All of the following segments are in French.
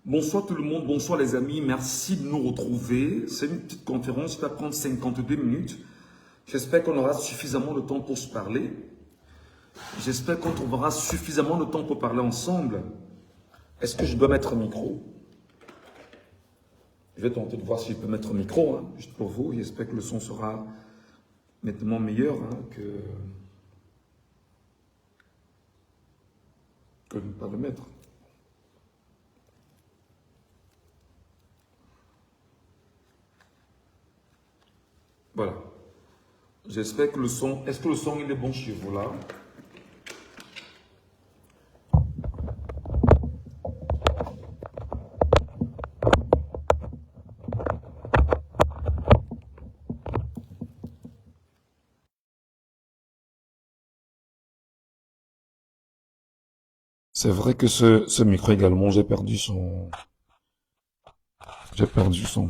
Bonsoir tout le monde, bonsoir les amis, merci de nous retrouver. C'est une petite conférence qui va prendre 52 minutes. J'espère qu'on aura suffisamment de temps pour se parler. J'espère qu'on trouvera suffisamment de temps pour parler ensemble. Est-ce que je dois mettre un micro? Je vais tenter de voir si je peux mettre un micro, juste pour vous. J'espère que le son sera nettement meilleur que de ne pas le mettre. Voilà. J'espère que le son... Est-ce que le son il est bon chez vous là? C'est vrai que ce micro également, j'ai perdu son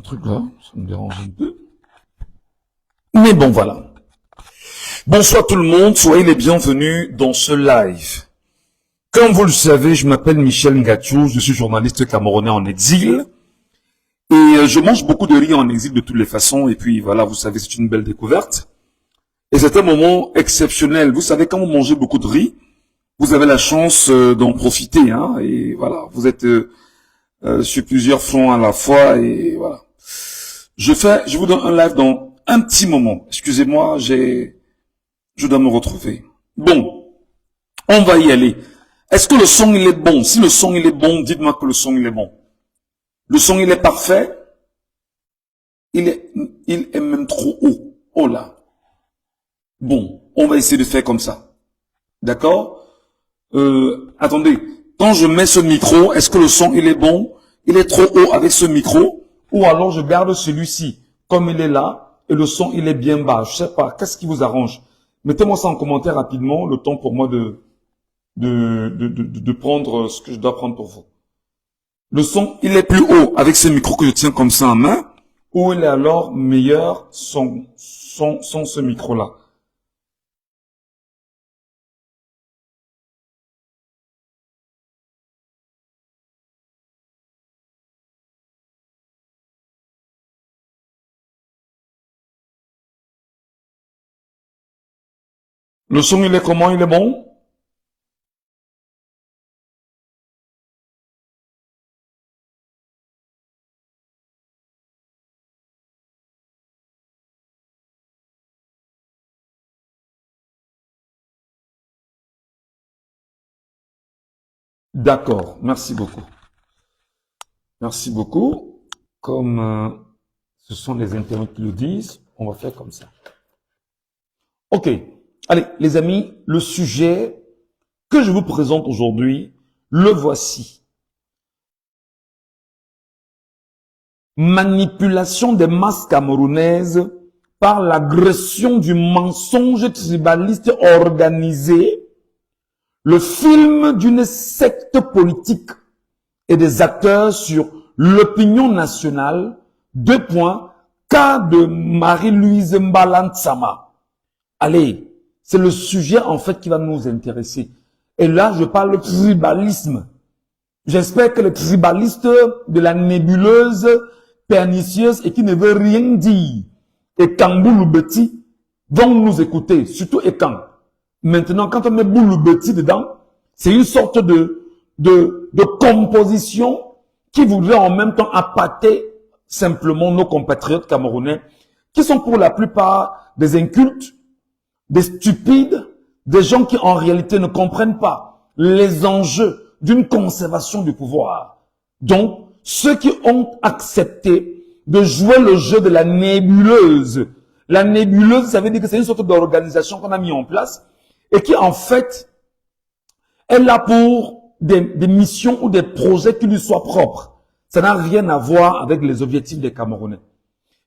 truc là. Ça me dérange un peu. Mais bon, voilà. Bonsoir tout le monde, soyez les bienvenus dans ce live. Comme vous le savez, je m'appelle Michel Ngatiou, je suis journaliste camerounais en exil. Et je mange beaucoup de riz en exil de toutes les façons. Et puis voilà, vous savez, c'est une belle découverte. Et c'est un moment exceptionnel. Vous savez, quand vous mangez beaucoup de riz, vous avez la chance d'en profiter. Et voilà, vous êtes sur plusieurs fronts à la fois. Et voilà. Je vous donne un live dans un petit moment. Excusez-moi, je dois me retrouver. Bon, on va y aller. Est-ce que le son il est bon? Si le son il est bon, dites-moi que le son il est bon. Le son il est parfait. Il est même trop haut. Oh là. Bon, on va essayer de faire comme ça. D'accord? Attendez. Quand je mets ce micro, est-ce que le son il est bon? Il est trop haut avec ce micro? Ou alors je garde celui-ci comme il est là et le son il est bien bas. Je sais pas. Qu'est-ce qui vous arrange? Mettez-moi ça en commentaire rapidement. Le temps pour moi de prendre ce que je dois prendre pour vous. Le son, il est plus haut avec ce micro que je tiens comme ça en main, ou il est alors meilleur sans ce micro-là. Le son, il est comment? Il est bon? D'accord, merci beaucoup. Merci beaucoup. Comme ce sont les internautes qui le disent, on va faire comme ça. Ok, allez les amis, le sujet que je vous présente aujourd'hui, le voici. Manipulation des masses camerounaises par l'agression du mensonge tribaliste organisé, le film d'une secte politique et des acteurs sur l'opinion nationale, cas de Marie-Louise Mbalantsama. Allez, c'est le sujet en fait qui va nous intéresser. Et là, je parle de tribalisme. J'espère que les tribalistes de la nébuleuse pernicieuse et qui ne veut rien dire, et Kambouloubeti, vont nous écouter, surtout Ekan. Maintenant, quand on met Bouloubeti dedans, c'est une sorte de composition qui voudrait en même temps appâter simplement nos compatriotes camerounais, qui sont pour la plupart des incultes, des stupides, des gens qui en réalité ne comprennent pas les enjeux d'une conservation du pouvoir. Donc, ceux qui ont accepté de jouer le jeu de la nébuleuse. La nébuleuse, ça veut dire que c'est une sorte d'organisation qu'on a mis en place et qui, en fait, est là pour des missions ou des projets qui lui soient propres. Ça n'a rien à voir avec les objectifs des Camerounais.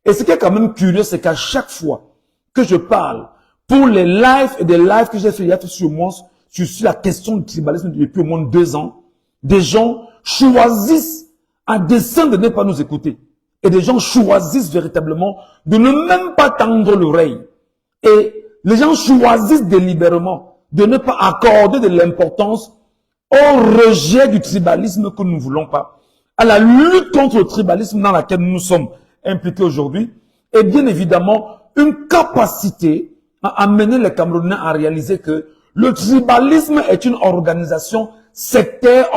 Et ce qui est quand même curieux, c'est qu'à chaque fois que je parle, pour les lives et des lives que j'ai fait sur la question du tribalisme depuis au moins 2 ans, des gens choisissent à dessein de ne pas nous écouter. Et des gens choisissent véritablement de ne même pas tendre l'oreille. Et les gens choisissent délibérément de ne pas accorder de l'importance au rejet du tribalisme que nous ne voulons pas, à la lutte contre le tribalisme dans laquelle nous sommes impliqués aujourd'hui, est bien évidemment une capacité à amener les Camerounais à réaliser que le tribalisme est une organisation sectaire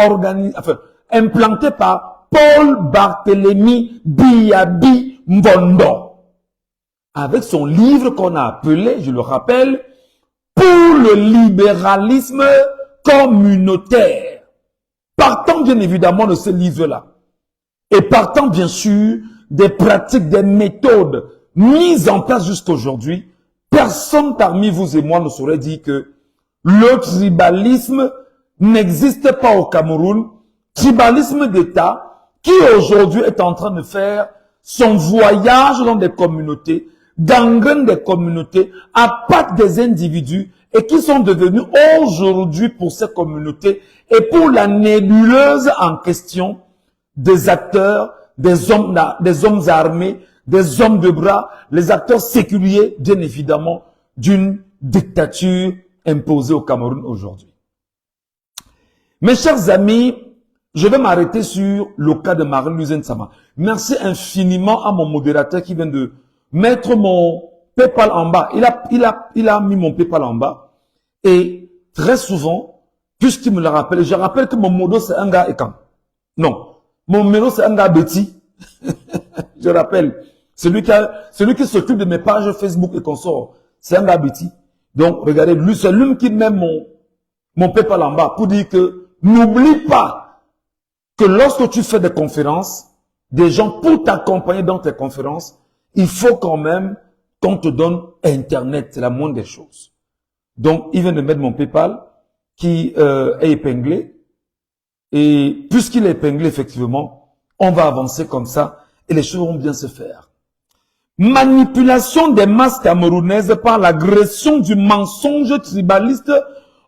implantée par Paul Barthélemy Biabi Mbondo. Avec son livre qu'on a appelé, je le rappelle, Pour le libéralisme communautaire. Partant bien évidemment de ce livre-là, et partant bien sûr des pratiques, des méthodes mises en place jusqu'aujourd'hui, personne parmi vous et moi ne saurait dire que le tribalisme n'existe pas au Cameroun, tribalisme d'État qui aujourd'hui est en train de faire son voyage dans des communautés, gangrène des communautés, appâte des individus et qui sont devenus aujourd'hui pour ces communautés et pour la nébuleuse en question des acteurs, des hommes armés, des hommes de bras, les acteurs séculiers, bien évidemment, d'une dictature imposée au Cameroun aujourd'hui. Mes chers amis, je vais m'arrêter sur le cas de Marie-Louise Nsama. Merci infiniment à mon modérateur qui vient de mettre mon PayPal en bas. Il a mis mon PayPal en bas. Et très souvent, puisqu'il me le rappelle, je rappelle que mon modo c'est un gars écan. Non. Mon modo c'est un gars Betty. Je rappelle. Celui qui s'occupe de mes pages Facebook et consorts, c'est un gars Betty. Donc, regardez, lui, c'est lui qui met mon PayPal en bas pour dire que n'oublie pas que lorsque tu fais des conférences, des gens pour t'accompagner dans tes conférences, il faut quand même qu'on te donne Internet. C'est la moindre des choses. Donc, il vient de mettre mon PayPal qui est épinglé. Et puisqu'il est épinglé, effectivement, on va avancer comme ça et les choses vont bien se faire. Manipulation des masses camerounaises par l'agression du mensonge tribaliste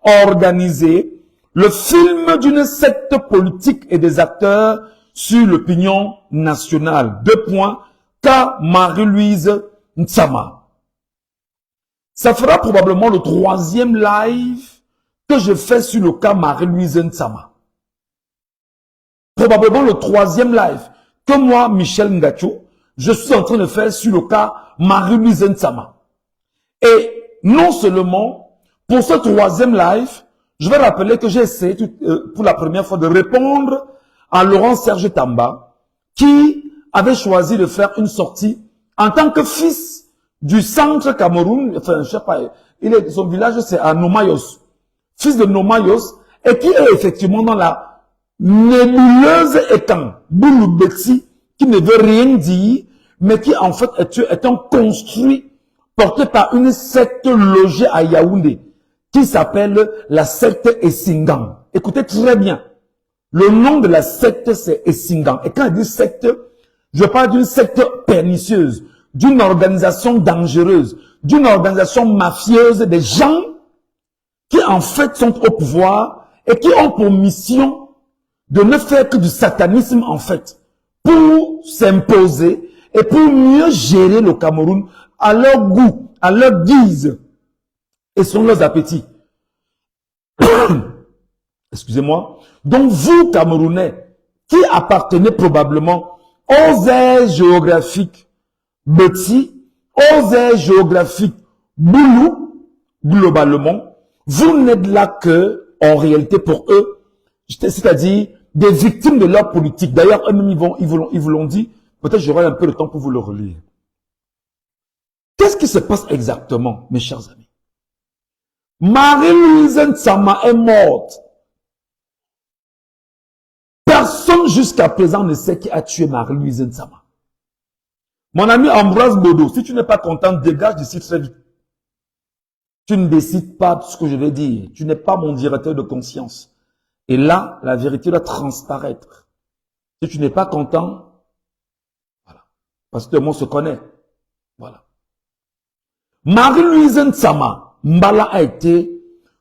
organisé, le film d'une secte politique et des acteurs sur l'opinion nationale. 2 points, cas Marie-Louise Nsama. Ça fera probablement le 3e live que je fais sur le cas Marie-Louise Nsama. Probablement le 3e live que moi, Michel Ngacho, je suis en train de faire sur le cas Marie-Louise Nsama. Et non seulement, pour ce 3e live, je vais rappeler que j'ai essayé pour la première fois de répondre à Laurent Serge Tamba, qui avait choisi de faire une sortie en tant que fils du centre Cameroun, enfin, je sais pas, son village c'est à Nomayos, fils de Nomayos, et qui est effectivement dans la nébuleuse étang, Bouloubetsi, qui ne veut rien dire, mais qui en fait est un construit porté par une secte logée à Yaoundé, qui s'appelle la secte Essingan. Écoutez très bien, le nom de la secte c'est Essingan. Et quand je dis secte, je parle d'une secte pernicieuse, d'une organisation dangereuse, d'une organisation mafieuse, des gens qui en fait sont au pouvoir et qui ont pour mission de ne faire que du satanisme en fait, pour s'imposer et pour mieux gérer le Cameroun à leur goût, à leur guise et selon leurs appétits. Excusez-moi. Donc vous, Camerounais, qui appartenez probablement aux aires géographiques Betty, aux aires géographiques Boulou, globalement, vous n'êtes là que, en réalité, pour eux, c'est-à-dire des victimes de leur politique. D'ailleurs, eux-mêmes, ils vous l'ont dit. Peut-être j'aurai un peu de temps pour vous le relire. Qu'est-ce qui se passe exactement, mes chers amis? Marie-Louise Nsama est morte. Personne jusqu'à présent ne sait qui a tué Marie-Louise Nsama. Mon ami Ambroise Bodo, si tu n'es pas content, dégage d'ici très vite. Tu ne décides pas de ce que je vais dire. Tu n'es pas mon directeur de conscience. Et là, la vérité doit transparaître. Si tu n'es pas content, voilà. Parce que tout le monde se connaît. Voilà. Marie-Louise Nsama, Mbala a été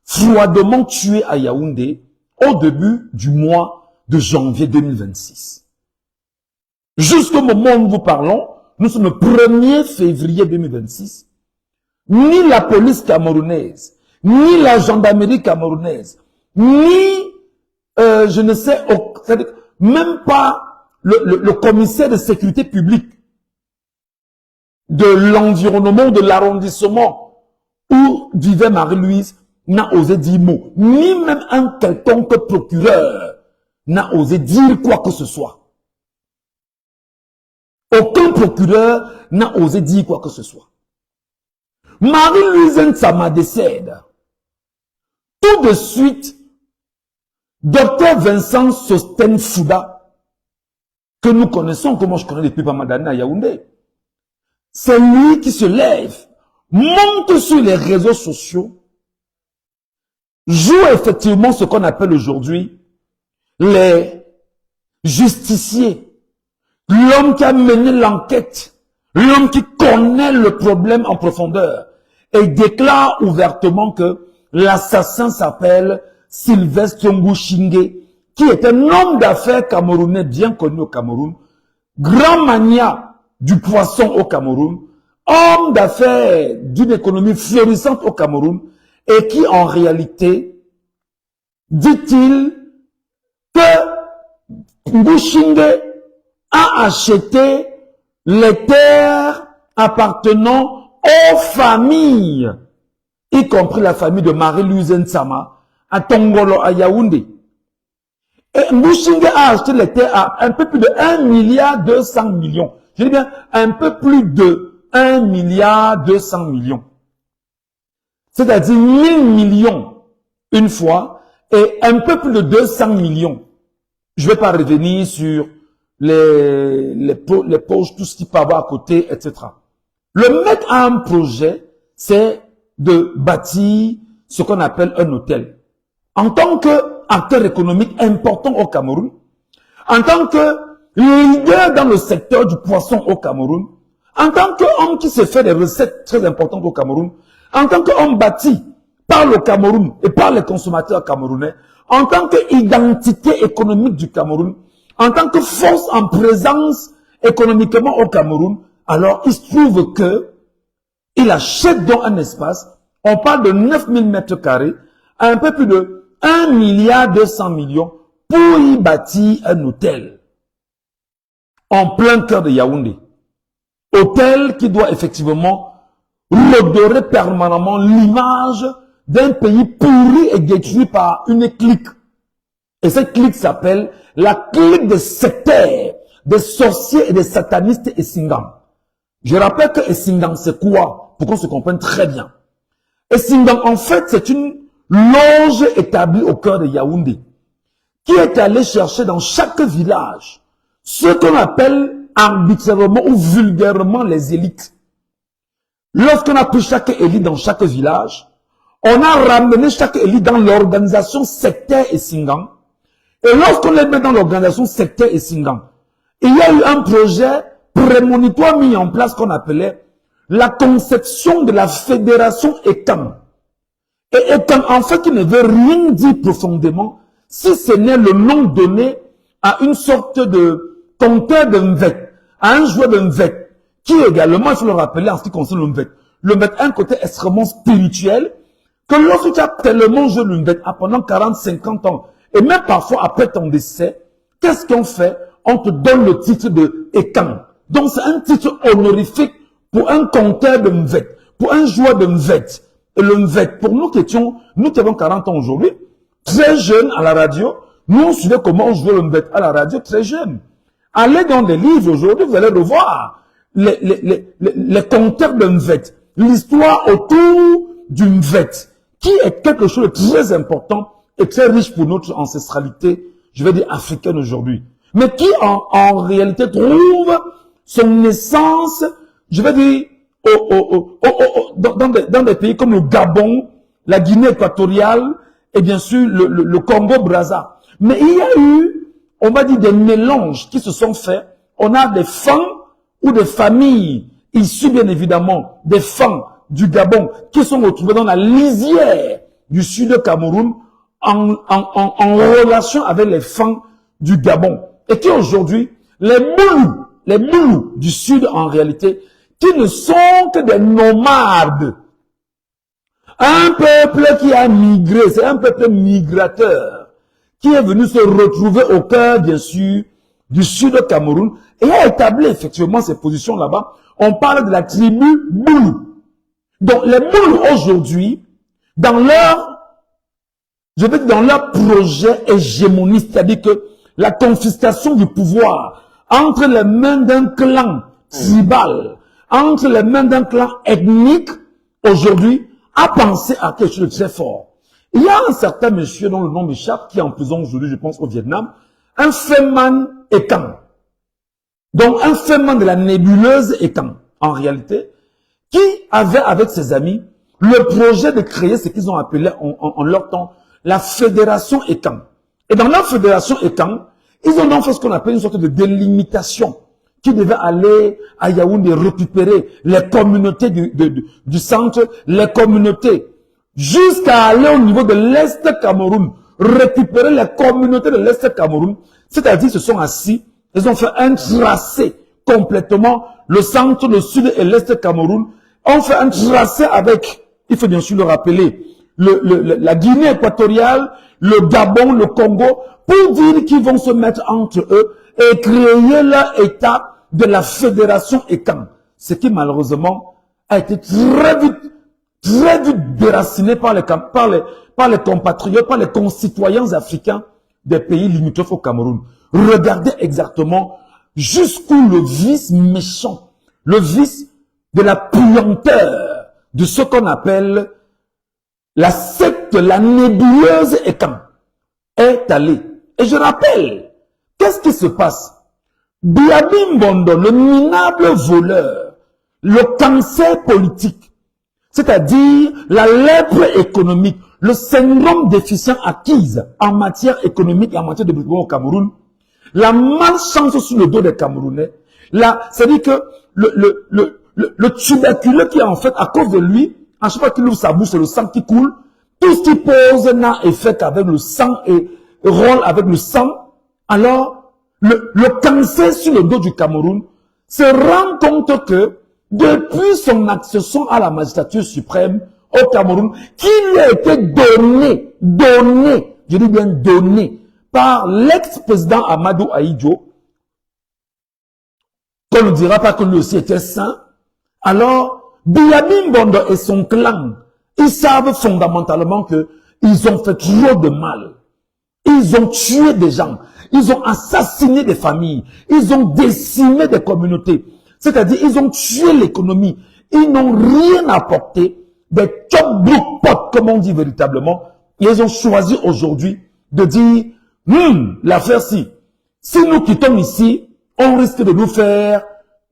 froidement tuée à Yaoundé au début du mois de janvier 2026. Jusqu'au moment où nous vous parlons, nous sommes le 1er février 2026. Ni la police camerounaise, ni la gendarmerie camerounaise, ni, je ne sais, même pas le commissaire de sécurité publique de l'environnement, de l'arrondissement où vivait Marie-Louise n'a osé dire mot. Ni même un quelconque procureur n'a osé dire quoi que ce soit. Aucun procureur n'a osé dire quoi que ce soit. Marie-Louise Nsama décède. Tout de suite, Dr Vincent Sosten Fouda, que nous connaissons, que moi je connais depuis pas mal d'années à Yaoundé, c'est lui qui se lève, monte sur les réseaux sociaux, joue effectivement ce qu'on appelle aujourd'hui les justiciers, l'homme qui a mené l'enquête, l'homme qui connaît le problème en profondeur, et déclare ouvertement que l'assassin s'appelle Sylvestre Ngouchingue, qui est un homme d'affaires camerounais bien connu au Cameroun, grand mania du poisson au Cameroun, homme d'affaires d'une économie florissante au Cameroun, et qui en réalité, dit-il, que Ngouchingue a acheté les terres appartenant aux familles, y compris la famille de Marie-Louise Nsama, à Tongolo, à Yaoundé. Et Ngouchingue a acheté les terres à un peu plus de 1,2 milliard. Je dis bien un peu plus de 1,2 milliard. C'est-à-dire 1000 millions une fois et un peu plus de 200 millions. Je ne vais pas revenir sur les poches, tout ce qui peut avoir à côté, etc. Le mec a un projet, c'est de bâtir ce qu'on appelle un hôtel. En tant qu'acteur économique important au Cameroun, en tant que leader dans le secteur du poisson au Cameroun, en tant qu'homme qui se fait des recettes très importantes au Cameroun, en tant qu'homme bâti par le Cameroun et par les consommateurs camerounais, en tant qu'identité économique du Cameroun, en tant que force en présence économiquement au Cameroun, alors il se trouve que il achète donc un espace, on parle de 9000 mètres carrés, à un peu plus de 1,2 milliard pour y bâtir un hôtel en plein cœur de Yaoundé. Hôtel qui doit effectivement redorer permanemment l'image d'un pays pourri et détruit par une clique. Et cette clique s'appelle la clique des sectaires, des sorciers et des satanistes Essingam. Je rappelle que Essingam, c'est quoi? Pour qu'on se comprenne très bien. Essingam, en fait, c'est une loge établie au cœur de Yaoundé, qui est allée chercher dans chaque village ce qu'on appelle arbitrairement ou vulgairement les élites. Lorsqu'on a pris chaque élite dans chaque village, on a ramené chaque élite dans l'organisation sectaire Essingam. Et lorsqu'on les met dans l'organisation sectaire Essingam, il y a eu un projet prémonitoire mis en place qu'on appelait la conception de la fédération ECAM. Et ECAM, en fait, qui ne veut rien dire profondément, si ce n'est le nom donné à une sorte de compteur de Mvet, à un joueur de Mvet, qui également, il faut le rappeler en ce qui concerne le Mvet. Le Mvet a un côté extrêmement spirituel, que lorsque tu as tellement joué le Mvet pendant 40, 50 ans, et même parfois après ton décès, qu'est-ce qu'on fait? On te donne le titre de Ekam. Donc c'est un titre honorifique pour un compteur de Mvet, pour un joueur de Mvet. Et le Mvet, pour nous qui avons 40 ans aujourd'hui, très jeunes à la radio, nous on suivait comment on jouait le Mvet à la radio très jeune. Allez dans les livres aujourd'hui, vous allez revoir les compteurs de Mvet, l'histoire autour du Mvet, qui est quelque chose de très important et très riche pour notre ancestralité, je vais dire africaine aujourd'hui, mais qui en réalité trouve son essence, je vais dire, dans des pays comme le Gabon, la Guinée équatoriale et bien sûr le Congo-Brazza. Mais il y a eu, on va dire, des mélanges qui se sont faits. On a des fans ou des familles issues bien évidemment des fans du Gabon qui sont retrouvés dans la lisière du sud Cameroun en relation avec les fans du Gabon. Et qui aujourd'hui, les Moulous du sud en réalité, qui ne sont que des nomades. Un peuple qui a migré, c'est un peuple migrateur, qui est venu se retrouver au cœur, bien sûr, du sud Cameroun et a établi effectivement ses positions là-bas. On parle de la tribu Boulou. Donc les Boulou aujourd'hui, dans leur, je veux dire dans leur projet hégémoniste, c'est-à-dire que la confiscation du pouvoir entre les mains d'un clan tribal, entre les mains d'un clan ethnique, aujourd'hui, a pensé à quelque chose de très fort. Il y a un certain monsieur dont le nom m'échappe, qui est en prison aujourd'hui, je pense, au Vietnam, un Feman Ekang. Donc, un Feman de la nébuleuse Ekang, en réalité, qui avait avec ses amis le projet de créer ce qu'ils ont appelé en leur temps la Fédération Ekang. Et dans leur Fédération Ekang, ils ont donc fait ce qu'on appelle une sorte de délimitation qui devait aller à Yaoundé récupérer les communautés du centre, les communautés, jusqu'à aller au niveau de l'Est Cameroun, récupérer les communautés de l'Est Cameroun, c'est-à-dire se sont assis, ils ont fait un tracé complètement, le centre, le sud et l'Est Cameroun, ont fait un tracé avec, il faut bien sûr le rappeler, la Guinée équatoriale, le Gabon, le Congo, pour dire qu'ils vont se mettre entre eux et créer leur État de la Fédération Ekang. Ce qui malheureusement a été très vite déraciné par les compatriotes, par les concitoyens africains des pays limitrophes au Cameroun. Regardez exactement jusqu'où le vice méchant, le vice de la puanteur de ce qu'on appelle la secte, la nébuleuse Ekang est allée. Et je rappelle, qu'est-ce qui se passe? Biabi Mbondo, le minable voleur, le cancer politique, c'est-à-dire la lèpre économique, le syndrome déficient acquise en matière économique et en matière de développement au Cameroun, la malchance sur le dos des Camerounais, c'est-à-dire que le tuberculeux qui est en fait, à cause de lui, à chaque fois qu'il ouvre sa bouche, c'est le sang qui coule, tout ce qui pose n'a effet qu'avec le sang et rôle avec le sang. Alors, le cancer sur le dos du Cameroun se rend compte que depuis son accession à la magistrature suprême au Cameroun, qui lui a été donné, je dis bien donné, par l'ex-président Amadou Ahidjo, qu'on ne dira pas que lui aussi était saint, alors Biabi Mbondo et son clan, ils savent fondamentalement que ils ont fait trop de mal. Ils ont tué des gens, ils ont assassiné des familles, ils ont décimé des communautés. C'est-à-dire, ils ont tué l'économie. Ils n'ont rien apporté, des top pot, comme on dit véritablement. Et ils ont choisi aujourd'hui de dire, l'affaire si nous quittons ici, on risque de nous faire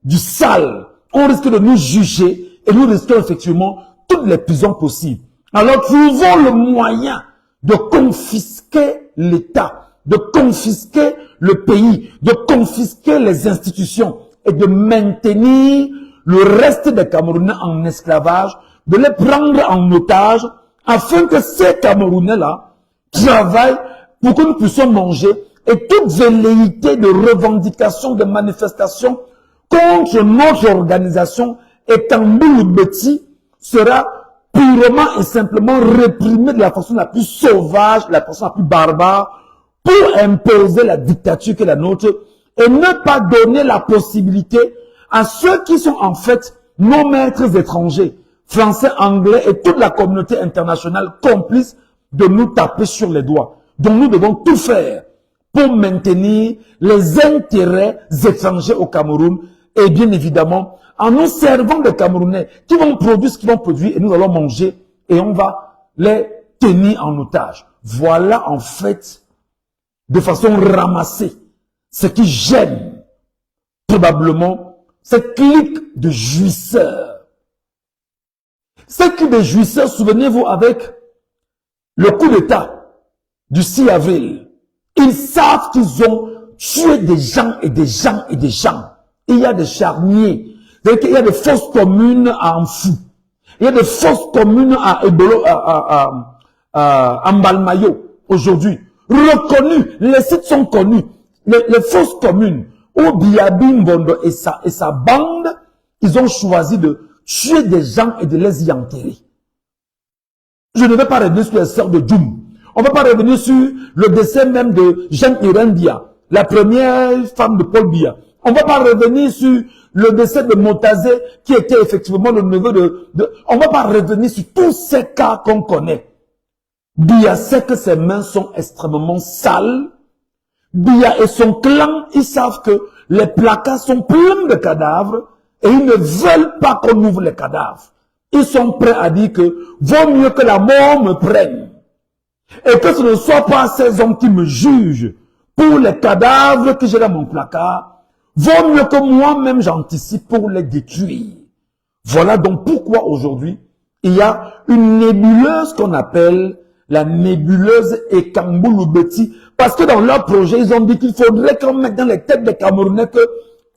du sale, on risque de nous juger, et nous risquons effectivement toutes les prisons possibles. Alors, trouvons le moyen de confisquer l'État, de confisquer le pays, de confisquer les institutions et de maintenir le reste des Camerounais en esclavage, de les prendre en otage, afin que ces Camerounais-là travaillent pour que nous puissions manger, et toute velléité de revendication, de manifestation contre notre organisation Ekang-Boulou-Beti sera purement et simplement réprimée de la façon la plus sauvage, de la façon la plus barbare, pour imposer la dictature qui est la nôtre, et ne pas donner la possibilité à ceux qui sont en fait nos maîtres étrangers, français, anglais et toute la communauté internationale complice de nous taper sur les doigts. Donc nous devons tout faire pour maintenir les intérêts étrangers au Cameroun et bien évidemment en nous servant des Camerounais qui vont produire ce qu'ils vont produire et nous allons manger et on va les tenir en otage. Voilà en fait de façon ramassée ce qui gêne probablement cette clique de jouisseurs. Cette clique de jouisseurs, souvenez-vous avec le coup d'État du 6 avril. Ils savent qu'ils ont tué des gens et des gens et des gens. Il y a des charniers. Il y a des fosses communes à Amfou. Il y a des fosses communes à Ebolo, à Mbalmayo aujourd'hui. Reconnus. Les sites sont connus. Les fosses communes où Biabi Mbondo et sa bande, ils ont choisi de tuer des gens et de les y enterrer. Je ne vais pas revenir sur les sœurs de Djoum. On ne va pas revenir sur le décès même de Jean Irendia, la première femme de Paul Biya. On ne va pas revenir sur le décès de Motazé, qui était effectivement le neveu on ne va pas revenir sur tous ces cas qu'on connaît. Biya sait que ses mains sont extrêmement sales. Biya et son clan, ils savent que les placards sont pleins de cadavres et ils ne veulent pas qu'on ouvre les cadavres. Ils sont prêts à dire que vaut mieux que la mort me prenne et que ce ne soit pas ces hommes qui me jugent pour les cadavres que j'ai dans mon placard. Vaut mieux que moi-même j'anticipe pour les détruire. Voilà donc pourquoi aujourd'hui, il y a une nébuleuse qu'on appelle la nébuleuse Ekang-Boulou-Beti. Parce que dans leur projet, ils ont dit qu'il faudrait qu'on mette dans les têtes des Camerounais que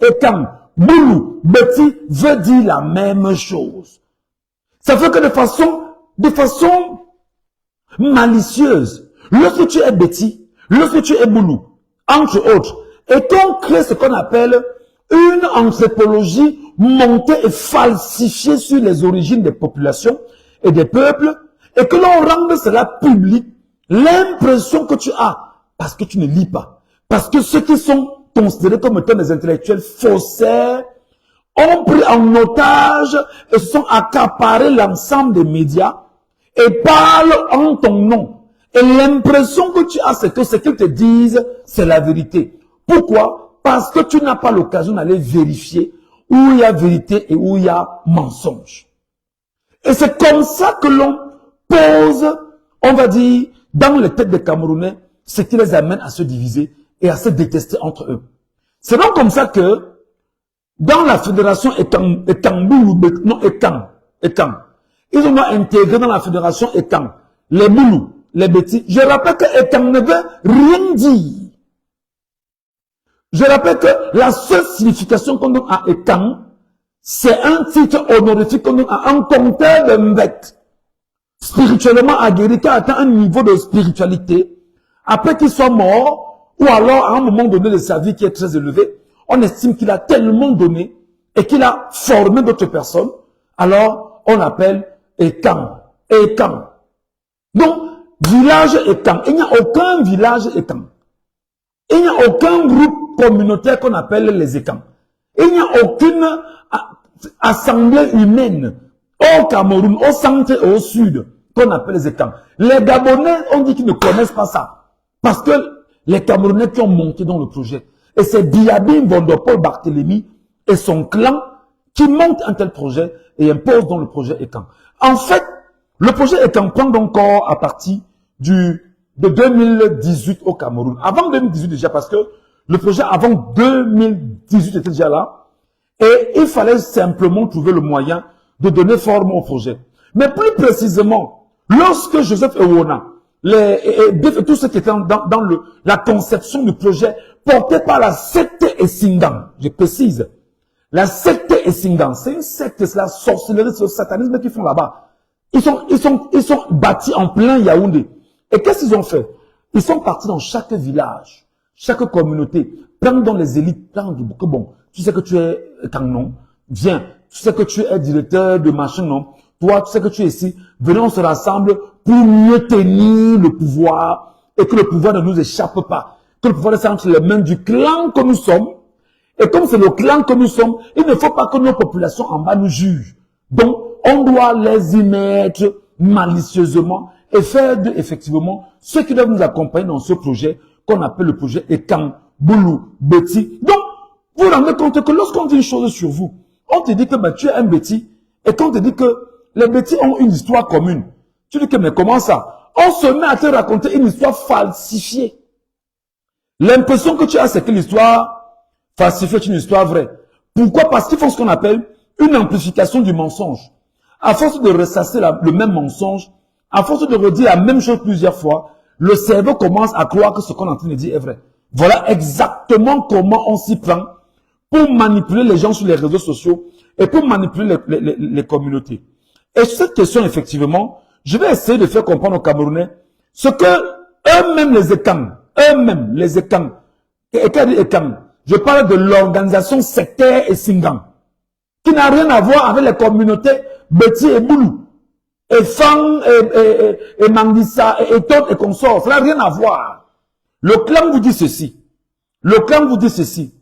Ekang-Boulou-Beti veut dire la même chose. Ça fait que de façon malicieuse, lorsque tu es Beti, lorsque tu es Boulou, entre autres, et qu'on crée ce qu'on appelle une anthropologie montée et falsifiée sur les origines des populations et des peuples, et que l'on rende cela public, l'impression que tu as, parce que tu ne lis pas, parce que ceux qui sont considérés comme étant des intellectuels faussaires, ont pris en otage et se sont accaparés l'ensemble des médias et parlent en ton nom. Et l'impression que tu as, c'est que ce qu'ils te disent, c'est la vérité. Pourquoi? Parce que tu n'as pas l'occasion d'aller vérifier où il y a vérité et où il y a mensonge. Et c'est comme ça que l'on pose, on va dire, dans les têtes des Camerounais, ce qui les amène à se diviser et à se détester entre eux. C'est donc comme ça que, dans la fédération Ekang, ils ont intégré dans la fédération Ekang les Boulous, les Beti. Je rappelle que Ekang ne veut rien dire. Je rappelle que la seule signification qu'on donne à Ekang, c'est un titre honorifique qu'on donne à un compteur de Mbek, spirituellement aguerri, qui a atteint un niveau de spiritualité, après qu'il soit mort, ou alors à un moment donné de sa vie qui est très élevé, on estime qu'il a tellement donné et qu'il a formé d'autres personnes, alors on appelle Ekang. Ekang. Donc, village Ekang. Il n'y a aucun village Ekang. Il n'y a aucun groupe communautaire qu'on appelle les Ekang. Il n'y a aucune assemblée humaine au Cameroun, au centre et au sud qu'on appelle les Ekang. Les Gabonais, on dit qu'ils ne connaissent pas ça. Parce que les Camerounais qui ont monté dans le projet, et c'est Biabin Vondopol Barthélemy et son clan qui montent un tel projet et imposent dans le projet Ekang. En fait, le projet Ekang prend donc corps à partir de 2018 au Cameroun. Avant 2018 déjà, parce que le projet avant 2018 était déjà là. Et il fallait simplement trouver le moyen de donner forme au projet. Mais plus précisément, lorsque Joseph Ewona, et tout ce qui était dans la conception du projet porté par la secte Essingan, je précise, la secte Essingan, c'est une secte, c'est la sorcellerie, c'est le satanisme qu'ils font là-bas. Ils sont bâtis en plein Yaoundé. Et qu'est-ce qu'ils ont fait? Ils sont partis dans chaque village, chaque communauté, prendre dans les élites, que bon, tu sais que tu es Kangnon, viens, tu sais que tu es directeur de machin, non, toi, tu sais que tu es ici, venez, on se rassemble pour mieux tenir le pouvoir et que le pouvoir ne nous échappe pas, que le pouvoir reste entre les mains du clan que nous sommes. Et comme c'est le clan que nous sommes, il ne faut pas que nos populations en bas nous jugent. Donc, on doit les y mettre malicieusement et faire effectivement ceux qui doivent nous accompagner dans ce projet qu'on appelle le projet Ekang Boulou Beti. Donc, vous vous rendez compte que lorsqu'on dit une chose sur vous, on te dit que ben, tu es un Beti, et quand on te dit que les Beti ont une histoire commune, tu dis que mais comment ça? On se met à te raconter une histoire falsifiée. L'impression que tu as, c'est que l'histoire falsifiée est une histoire vraie. Pourquoi? Parce qu'ils font ce qu'on appelle une amplification du mensonge. À force de ressasser le même mensonge, à force de redire la même chose plusieurs fois, le cerveau commence à croire que ce qu'on est en train de dire est vrai. Voilà exactement comment on s'y prend pour manipuler les gens sur les réseaux sociaux et pour manipuler les communautés. Et sur cette question, effectivement, je vais essayer de faire comprendre aux Camerounais ce que eux-mêmes les Ekang, et quand je dis Ekang, je parle de l'organisation sectaire et Singan, qui n'a rien à voir avec les communautés Beti et Boulou, et Fang, et Mandissa, et Eton et consorts. Ça n'a rien à voir. Le clan vous dit ceci. Le clan vous dit ceci.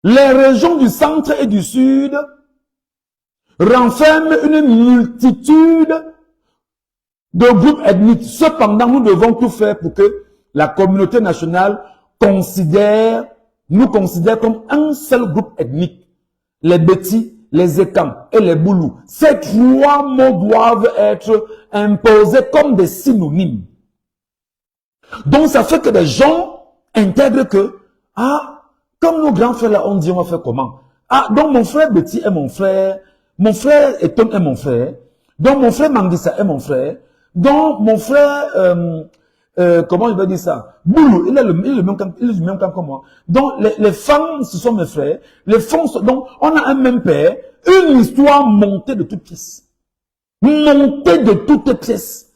Les régions du centre et du sud renferment une multitude de groupes ethniques. Cependant, nous devons tout faire pour que la communauté nationale nous considère comme un seul groupe ethnique. Les Bétis, les Ekans et les Boulous. Ces trois mots doivent être imposés comme des synonymes. Donc, ça fait que les gens intègrent que, comme nos grands frères là, on dit, on va faire comment? Donc mon frère Betty est mon frère Eton est mon frère, donc mon frère Manguissa est mon frère, donc mon frère, comment je vais dire ça? Boulou, il est le même camp que moi. Donc les femmes, ce sont mes frères, les femmes, donc on a un même père, une histoire montée de toutes pièces. Montée de toutes pièces.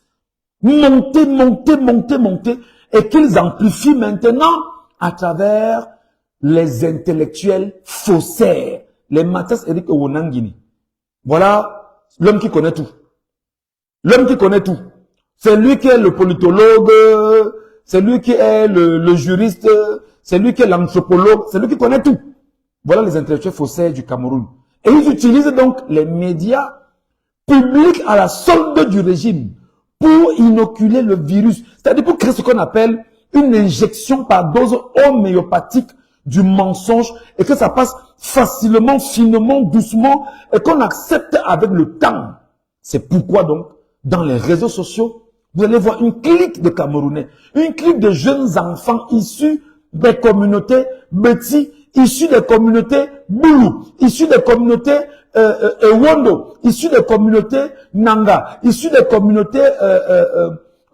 Montée, et qu'ils amplifient maintenant à travers les intellectuels faussaires, les Mathias Eric Owonangini. Voilà l'homme qui connaît tout. L'homme qui connaît tout. C'est lui qui est le politologue, c'est lui qui est le juriste, c'est lui qui est l'anthropologue, c'est lui qui connaît tout. Voilà les intellectuels faussaires du Cameroun. Et ils utilisent donc les médias publics à la solde du régime pour inoculer le virus. C'est-à-dire pour créer ce qu'on appelle une injection par dose homéopathique du mensonge et que ça passe facilement, finement, doucement et qu'on accepte avec le temps. C'est pourquoi donc, dans les réseaux sociaux, vous allez voir une clique de Camerounais, une clique de jeunes enfants issus des communautés Beti, issus des communautés Boulou, issus des communautés Ewondo, issus des communautés Nanga, issus des communautés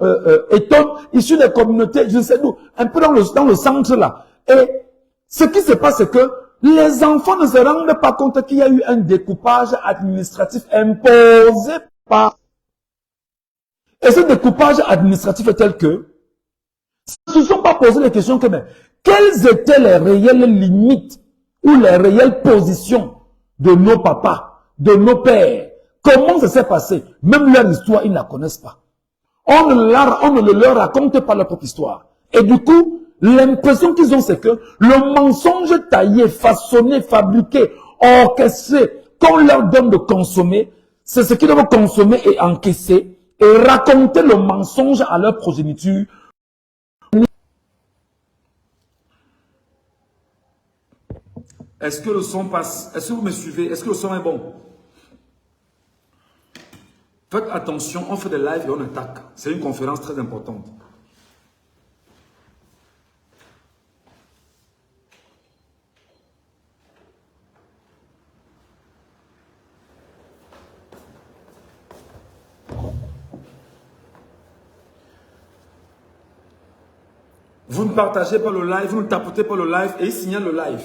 Eton, issus des communautés, je ne sais d'où, un peu dans le centre là. Et ce qui se passe, c'est que les enfants ne se rendent pas compte qu'il y a eu un découpage administratif imposé par... Et ce découpage administratif est tel que ne se sont pas posé les questions que, mais, quelles étaient les réelles limites ou les réelles positions de nos papas, de nos pères? Comment ça s'est passé? Même leur histoire, ils ne la connaissent pas. On ne leur raconte pas leur propre histoire. Et du coup, l'impression qu'ils ont, c'est que le mensonge taillé, façonné, fabriqué, orchestré, qu'on leur donne de consommer, c'est ce qu'ils doivent consommer et encaisser et raconter le mensonge à leur progéniture. Est-ce que le son passe? Est-ce que vous me suivez? Est-ce que le son est bon? Faites attention, on fait des lives et on attaque. C'est une conférence très importante. Vous ne partagez pas le live, vous ne tapotez pas le live et il signale le live.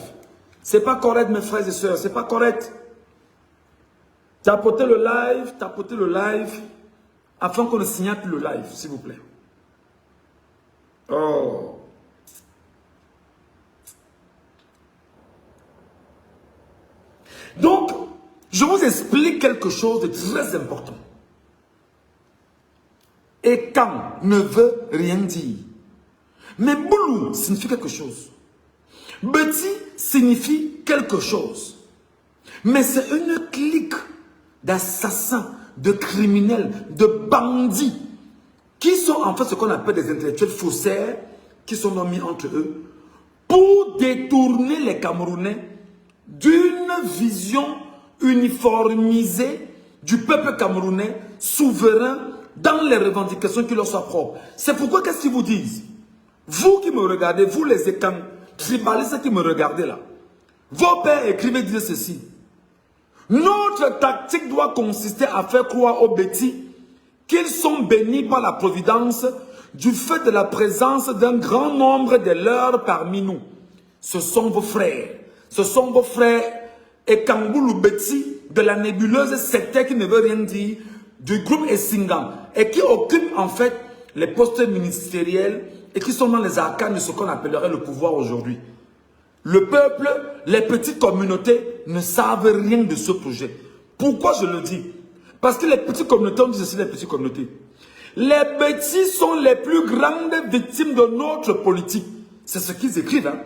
C'est pas correct, mes frères et sœurs, c'est pas correct. Tapotez le live, afin qu'on ne signale plus le live, s'il vous plaît. Oh. Donc, je vous explique quelque chose de très important. Et quand ne veut rien dire. Mais Boulou signifie quelque chose. Betty signifie quelque chose. Mais c'est une clique d'assassins, de criminels, de bandits qui sont en fait ce qu'on appelle des intellectuels faussaires qui sont mis entre eux pour détourner les Camerounais d'une vision uniformisée du peuple camerounais souverain dans les revendications qui leur soient propres. C'est pourquoi qu'est-ce qu'ils vous disent? Vous qui me regardez, vous les Ekans, tribalistes qui me regardez là, vos pères écrivaient et disaient ceci. Notre tactique doit consister à faire croire aux bêtis qu'ils sont bénis par la providence du fait de la présence d'un grand nombre de leurs parmi nous. Ce sont vos frères. Ce sont vos frères Ekamboulou Beti de la nébuleuse sectaire qui ne veut rien dire, du groupe Essingam, et qui occupent en fait les postes ministériels et qui sont dans les arcanes de ce qu'on appellerait le pouvoir aujourd'hui. Le peuple, les petites communautés ne savent rien de ce projet. Pourquoi je le dis? Parce que les petites communautés, on dit ceci, les petites communautés. Les bêtis sont les plus grandes victimes de notre politique. C'est ce qu'ils écrivent. Hein?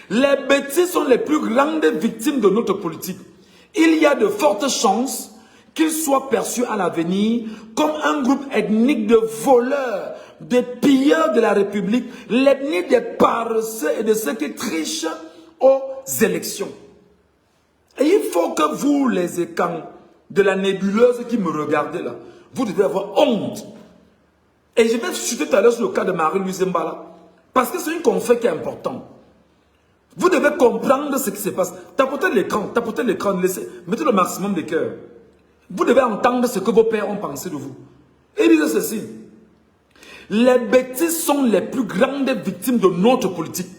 Les bêtis sont les plus grandes victimes de notre politique. Il y a de fortes chances qu'ils soient perçus à l'avenir comme un groupe ethnique de voleurs, de pilleurs de la République, l'ethnie des paresseux et de ceux qui trichent aux élections. Et il faut que vous, les écans de la nébuleuse qui me regardez là, vous devez avoir honte. Et je vais chuter tout à l'heure sur le cas de Marie-Louise Mbala, parce que c'est une conférence qui est importante. Vous devez comprendre ce qui se passe. Tapotez l'écran, mettez le maximum de cœur. Vous devez entendre ce que vos pères ont pensé de vous. Et disent ceci. Les bêtises sont les plus grandes victimes de notre politique.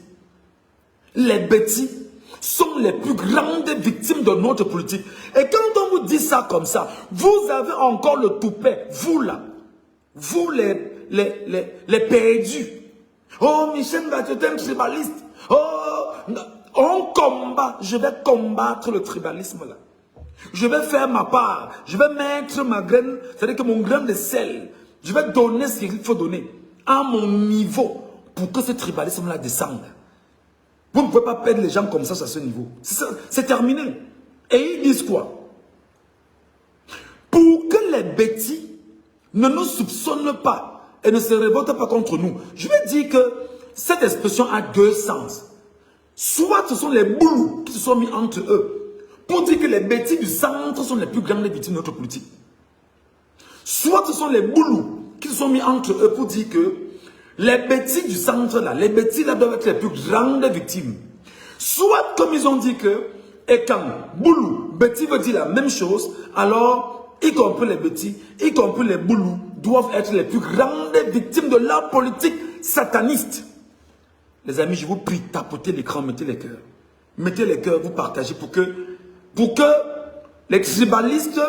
Les bêtises sont les plus grandes victimes de notre politique. Et quand on vous dit ça comme ça, vous avez encore le toupet, vous là, vous les perdus. Oh, Michel Bateau, un tribaliste. Oh, on combat, je vais combattre le tribalisme là. Je vais faire ma part, je vais mettre ma graine, c'est-à-dire que mon grain de sel, je vais donner ce qu'il faut donner à mon niveau pour que ce tribalisme là descende. Vous ne pouvez pas perdre les gens comme ça à ce niveau. C'est terminé. Et ils disent quoi? Pour que les bêtis ne nous soupçonnent pas et ne se révoltent pas contre nous. Je vais dire que cette expression a deux sens. Soit ce sont les boulous qui se sont mis entre eux pour dire que les bêtis du centre sont les plus grandes victimes de notre politique. Soit ce sont les boulous qui se sont mis entre eux pour dire que les bêtis du centre là, les bêtis là doivent être les plus grandes victimes. Soit comme ils ont dit que, et quand boulou, bêtis veut dire la même chose, alors y compris les bêtis, y compris les boulous, doivent être les plus grandes victimes de la politique sataniste. Les amis, je vous prie, tapotez l'écran, mettez les cœurs. Mettez les cœurs, vous partagez pour que les tribalistes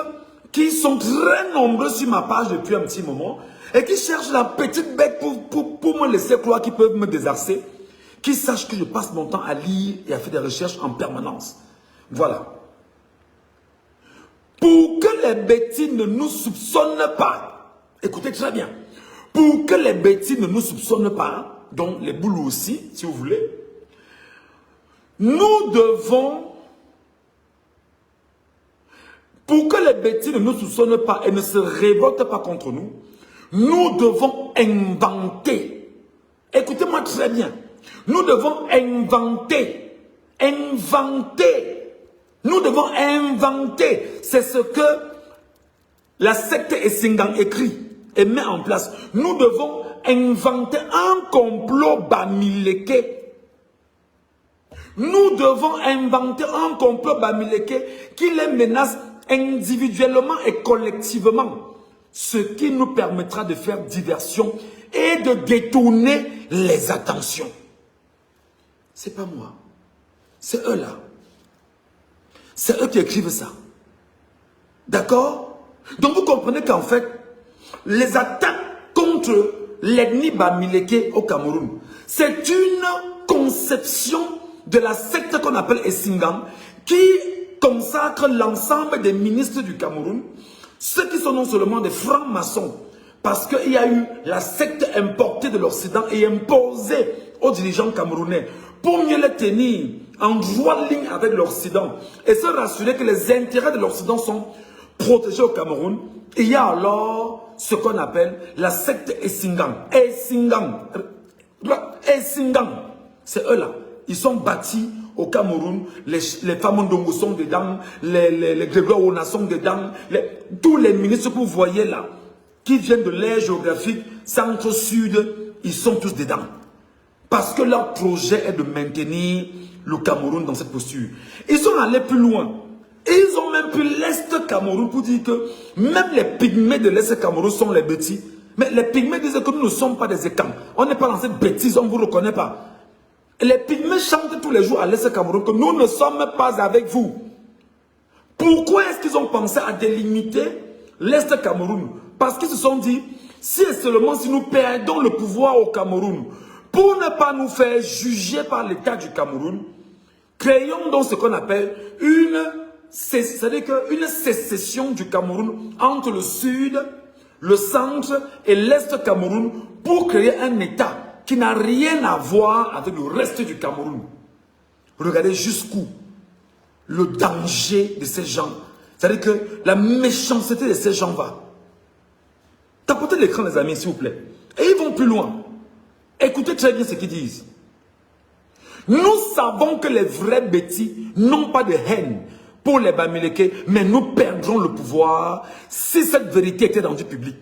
qui sont très nombreux sur ma page depuis un petit moment et qui cherchent la petite bête pour me laisser croire qu'ils peuvent me désarcer, qu'ils sachent que je passe mon temps à lire et à faire des recherches en permanence. Voilà. Pour que les bêtis ne nous soupçonnent pas, écoutez très bien, pour que les bêtis ne nous soupçonnent pas, donc les boulous aussi, si vous voulez, nous devons, pour que les bêtis ne nous soupçonnent pas et ne se révoltent pas contre nous, nous devons inventer. Écoutez-moi très bien. Nous devons inventer. Nous devons inventer. C'est ce que la secte Essingang écrit et met en place. Nous devons inventer un complot Bamileke. Nous devons inventer un complot Bamileke qui les menace individuellement et collectivement. Ce qui nous permettra de faire diversion et de détourner les attentions. C'est pas moi. C'est eux là. C'est eux qui écrivent ça. D'accord? Donc vous comprenez qu'en fait, les attaques contre l'ethnie Bamileke au Cameroun, c'est une conception de la secte qu'on appelle Essingang, qui consacre l'ensemble des ministres du Cameroun, ceux qui sont non seulement des francs-maçons, parce qu'il y a eu la secte importée de l'Occident et imposée aux dirigeants camerounais pour mieux les tenir en droite ligne avec l'Occident et se rassurer que les intérêts de l'Occident sont protégés au Cameroun. Il y a alors ce qu'on appelle la secte Essingang. Essingang, c'est eux là. Ils sont bâtis au Cameroun, les femmes Ndongo sont dedans, les Grégoire Ona sont dedans, tous les ministres que vous voyez là, qui viennent de l'ère géographique, centre-sud, ils sont tous dedans. Parce que leur projet est de maintenir le Cameroun dans cette posture. Ils sont allés plus loin. Ils ont même pris l'Est Cameroun pour dire que même les pygmées de l'Est Cameroun sont les bêtis. Mais les pygmées disent que nous ne sommes pas des écans. On n'est pas dans cette bêtise, on ne vous reconnaît pas. Et les pygmées chantent tous les jours à l'Est Cameroun que nous ne sommes pas avec vous. Pourquoi est-ce qu'ils ont pensé à délimiter l'Est Cameroun? Parce qu'ils se sont dit, si et seulement si nous perdons le pouvoir au Cameroun, pour ne pas nous faire juger par l'État du Cameroun, créons donc ce qu'on appelle une sécession du Cameroun entre le sud, le centre et l'Est Cameroun pour créer un État qui n'a rien à voir avec le reste du Cameroun. Regardez jusqu'où le danger de ces gens, c'est-à-dire que la méchanceté de ces gens va. Tapotez l'écran, les amis, s'il vous plaît. Et ils vont plus loin. Écoutez très bien ce qu'ils disent. Nous savons que les vrais bêtis n'ont pas de haine pour les Bamileke, mais nous perdrons le pouvoir si cette vérité était rendue publique.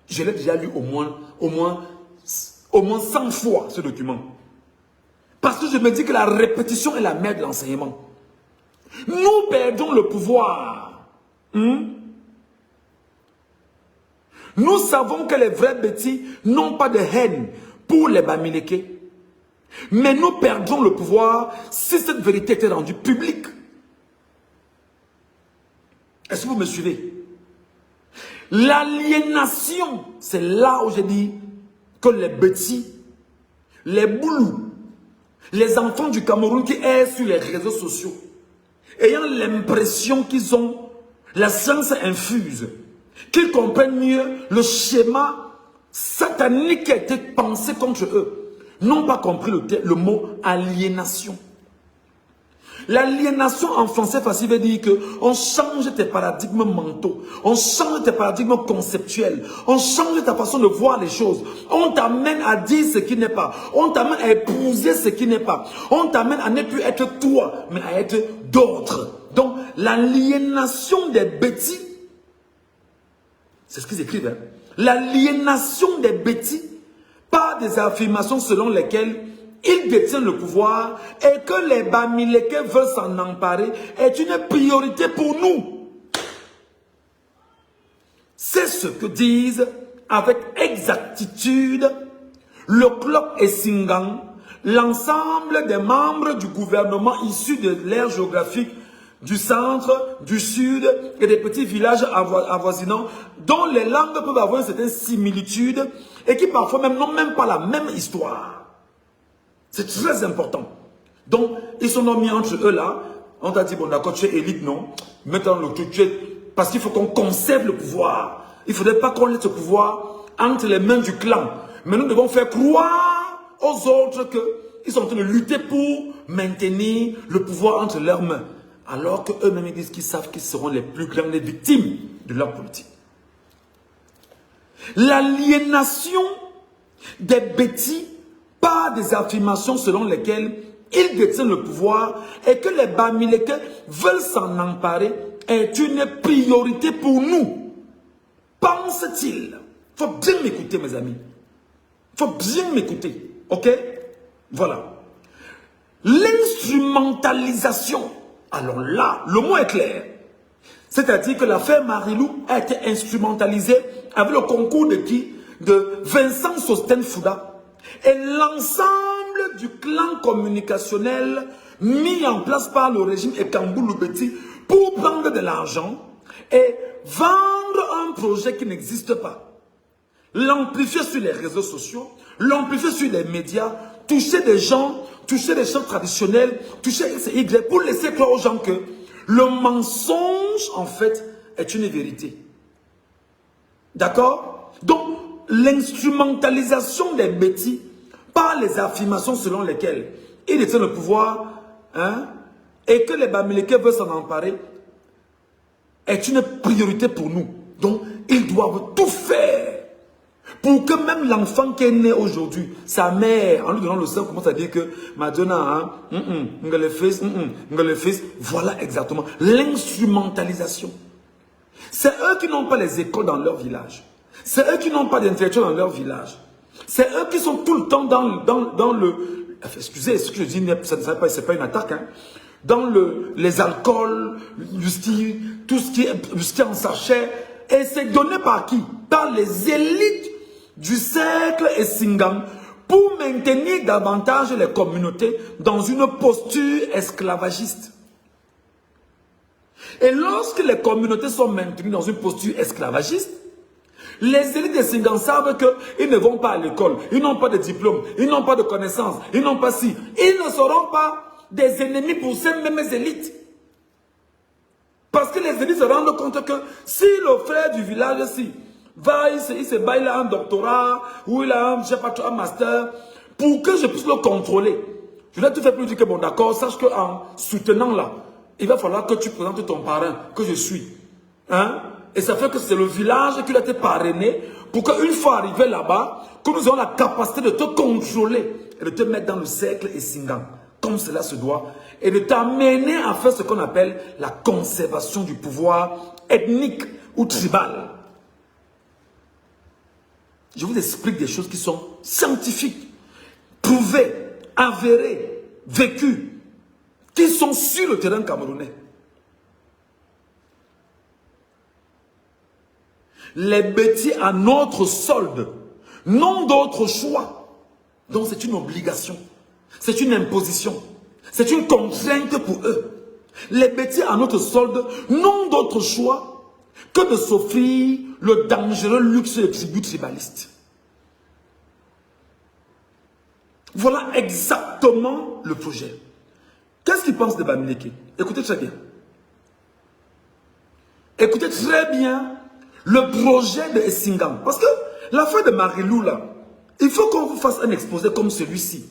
Je l'ai déjà lu au moins 100 fois, ce document. Parce que je me dis que la répétition est la mère de l'enseignement. Nous perdons le pouvoir. Nous savons que les vrais bêtis n'ont pas de haine pour les Bamileke. Mais nous perdrons le pouvoir si cette vérité était rendue publique. Est-ce que vous me suivez? L'aliénation, c'est là où j'ai dit que les bêtis, les boulous, les enfants du Cameroun qui errent sur les réseaux sociaux, ayant l'impression qu'ils ont la science infuse, qu'ils comprennent mieux le schéma satanique qui a été pensé contre eux, n'ont pas compris le mot aliénation. L'aliénation en français facile veut dire qu'on change tes paradigmes mentaux, on change tes paradigmes conceptuels, on change ta façon de voir les choses, on t'amène à dire ce qui n'est pas, on t'amène à épouser ce qui n'est pas, on t'amène à ne plus être toi, mais à être d'autres. Donc l'aliénation des bêtis, c'est ce qu'ils écrivent, hein? L'aliénation des bêtis par des affirmations selon lesquelles ils détiennent le pouvoir et que les Bamileke veulent s'en emparer est une priorité pour nous. C'est ce que disent avec exactitude le Club Essingang, l'ensemble des membres du gouvernement issus de l'aire géographique du centre, du sud et des petits villages avoisinants dont les langues peuvent avoir une certaine similitude et qui parfois même n'ont même pas la même histoire. C'est très important. Donc, ils sont mis entre eux là. On t'a dit, bon d'accord, tu es élite, non? Maintenant, parce qu'il faut qu'on conserve le pouvoir. Il ne faudrait pas qu'on laisse ce pouvoir entre les mains du clan. Mais nous devons faire croire aux autres qu'ils sont en train de lutter pour maintenir le pouvoir entre leurs mains. Alors qu'eux-mêmes disent qu'ils savent qu'ils seront les plus grandes victimes de leur politique. L'aliénation des bêtis par des affirmations selon lesquelles ils détiennent le pouvoir et que les Bamileke veulent s'en emparer est une priorité pour nous. Pense-t-il? Il faut bien m'écouter, mes amis. Il faut bien m'écouter. Ok? Voilà. L'instrumentalisation. Alors là, le mot est clair. C'est-à-dire que l'affaire Marilou a été instrumentalisée avec le concours de qui? De Vincent Sosten Fouda. Et l'ensemble du clan communicationnel mis en place par le régime Ekambou Loubeti pour prendre de l'argent et vendre un projet qui n'existe pas. L'amplifier sur les réseaux sociaux, l'amplifier sur les médias, toucher des gens traditionnels, toucher Y pour laisser croire aux gens que le mensonge, en fait, est une vérité. D'accord? Donc, l'instrumentalisation des bêtis par les affirmations selon lesquelles ils détiennent le pouvoir, hein, et que les Bamileke veulent s'en emparer est une priorité pour nous. Donc, ils doivent tout faire pour que même l'enfant qui est né aujourd'hui, sa mère, en lui donnant le sein, commence à dire que Madonna, le fils, voilà exactement l'instrumentalisation. C'est eux qui n'ont pas les écoles dans leur village. C'est eux qui n'ont pas d'intellectuels dans leur village. C'est eux qui sont tout le temps dans le... Excusez, ce que je dis, c'est pas une attaque. Hein. Dans les alcools, tout ce qui est en sachet. Et c'est donné par qui? Par les élites du cercle Essingang pour maintenir davantage les communautés dans une posture esclavagiste. Et lorsque les communautés sont maintenues dans une posture esclavagiste, les élites Essingang savent qu'ils ne vont pas à l'école, ils n'ont pas de diplôme, ils n'ont pas de connaissances, ils n'ont pas si. Ils ne seront pas des ennemis pour ces mêmes élites. Parce que les élites se rendent compte que si le frère du village, si va, il se bat, il a un doctorat, ou il a un, je sais pas, un master, pour que je puisse le contrôler. Je vais tout faire pour dire que bon d'accord, sache qu'en soutenant là, il va falloir que tu présentes ton parrain, que je suis. Hein? Et ça fait que c'est le village qui a été parrainé pour qu'une fois arrivé là-bas, que nous ayons la capacité de te contrôler et de te mettre dans le cercle Essingang, comme cela se doit, et de t'amener à faire ce qu'on appelle la conservation du pouvoir ethnique ou tribal. Je vous explique des choses qui sont scientifiques, prouvées, avérées, vécues, qui sont sur le terrain camerounais. Les bêtis à notre solde n'ont d'autre choix. Donc c'est une obligation, c'est une imposition, c'est une contrainte pour eux. Les bêtis à notre solde n'ont d'autre choix que de s'offrir le dangereux luxe des tribus tribalistes. Voilà exactement le projet. Qu'est-ce qu'ils pensent de Bamileke? Écoutez très bien. Écoutez très bien le projet de Essingang. Parce que l'affaire de Marilou, là, il faut qu'on vous fasse un exposé comme celui-ci.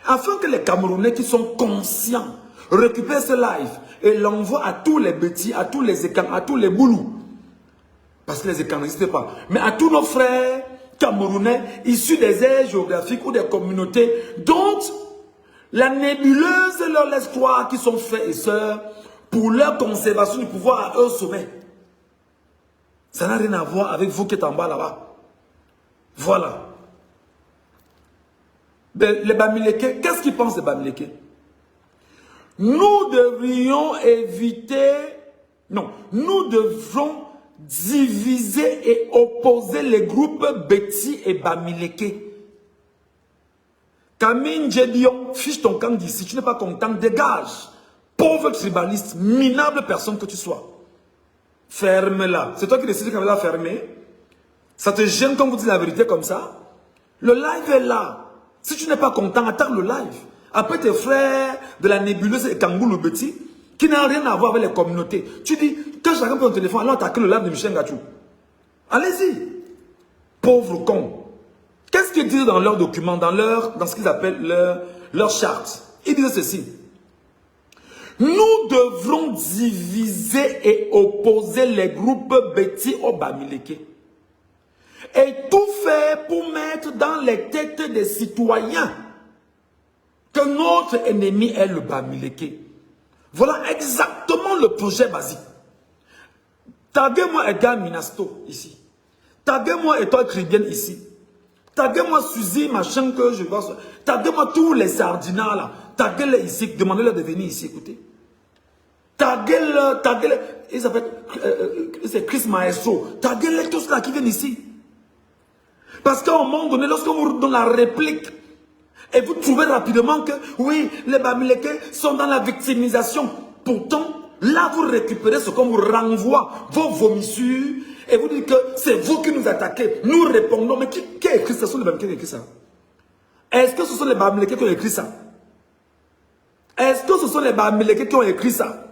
Afin que les Camerounais qui sont conscients récupèrent ce live et l'envoient à tous les bêtis, à tous les écans, à tous les boulous. Parce que les écans n'existent pas. Mais à tous nos frères Camerounais issus des aires géographiques ou des communautés dont la nébuleuse et leur espoir qui sont frères et sœurs pour leur conservation du pouvoir à eux sommet. Ça n'a rien à voir avec vous qui êtes en bas là-bas. Voilà. Les Bamileke, qu'est-ce qu'ils pensent des Bamileke? Nous devrions éviter, non, nous devrons diviser et opposer les groupes Beti et Bamileke. Camille Djedion, fiche ton camp d'ici, tu n'es pas content, dégage. Pauvre tribaliste, minable personne que tu sois. Ferme-la. C'est toi qui décides quand elle la fermer. Ça te gêne quand vous dites la vérité comme ça. Le live est là. Si tu n'es pas content, attends le live. Après tes frères de la nébuleuse et Kangoulou Beti, qui n'a rien à voir avec les communautés. Tu dis, quand chacun prend ton téléphone, allons attaquer le live de Michel Gachou. Allez-y. Pauvre con. Qu'est-ce qu'ils disent dans leurs documents, dans ce qu'ils appellent leur charte? Ils disent ceci. Nous devrons diviser et opposer les groupes Beti au Bamileke. Et tout faire pour mettre dans les têtes des citoyens que notre ennemi est le Bamileke. Voilà exactement le projet basique. Taguez-moi Edgar Minasto ici. Taguez-moi Étoile Chrétienne ici. Taguez-moi Suzy, machin que je vois. Taguez-moi tous les sardinats là. Taguez-les ici. Demandez-leur de venir ici, écoutez. Taguez-les. Ils s'appellent c'est Chris Maestro. Taguez-les tous là qui viennent ici. Parce qu'à un moment donné, lorsque vous donnez la réplique, et vous trouvez rapidement que, oui, les Bamileke sont dans la victimisation. Pourtant, là, vous récupérez ce qu'on vous renvoie, vos vomissures, et vous dites que c'est vous qui nous attaquez. Nous répondons, mais qui a écrit ça? Ce sont les Bamileke qui ont écrit ça. Est-ce que ce sont les Bamileke qui ont écrit ça? Est-ce que ce sont les Bamileke qui ont écrit ça?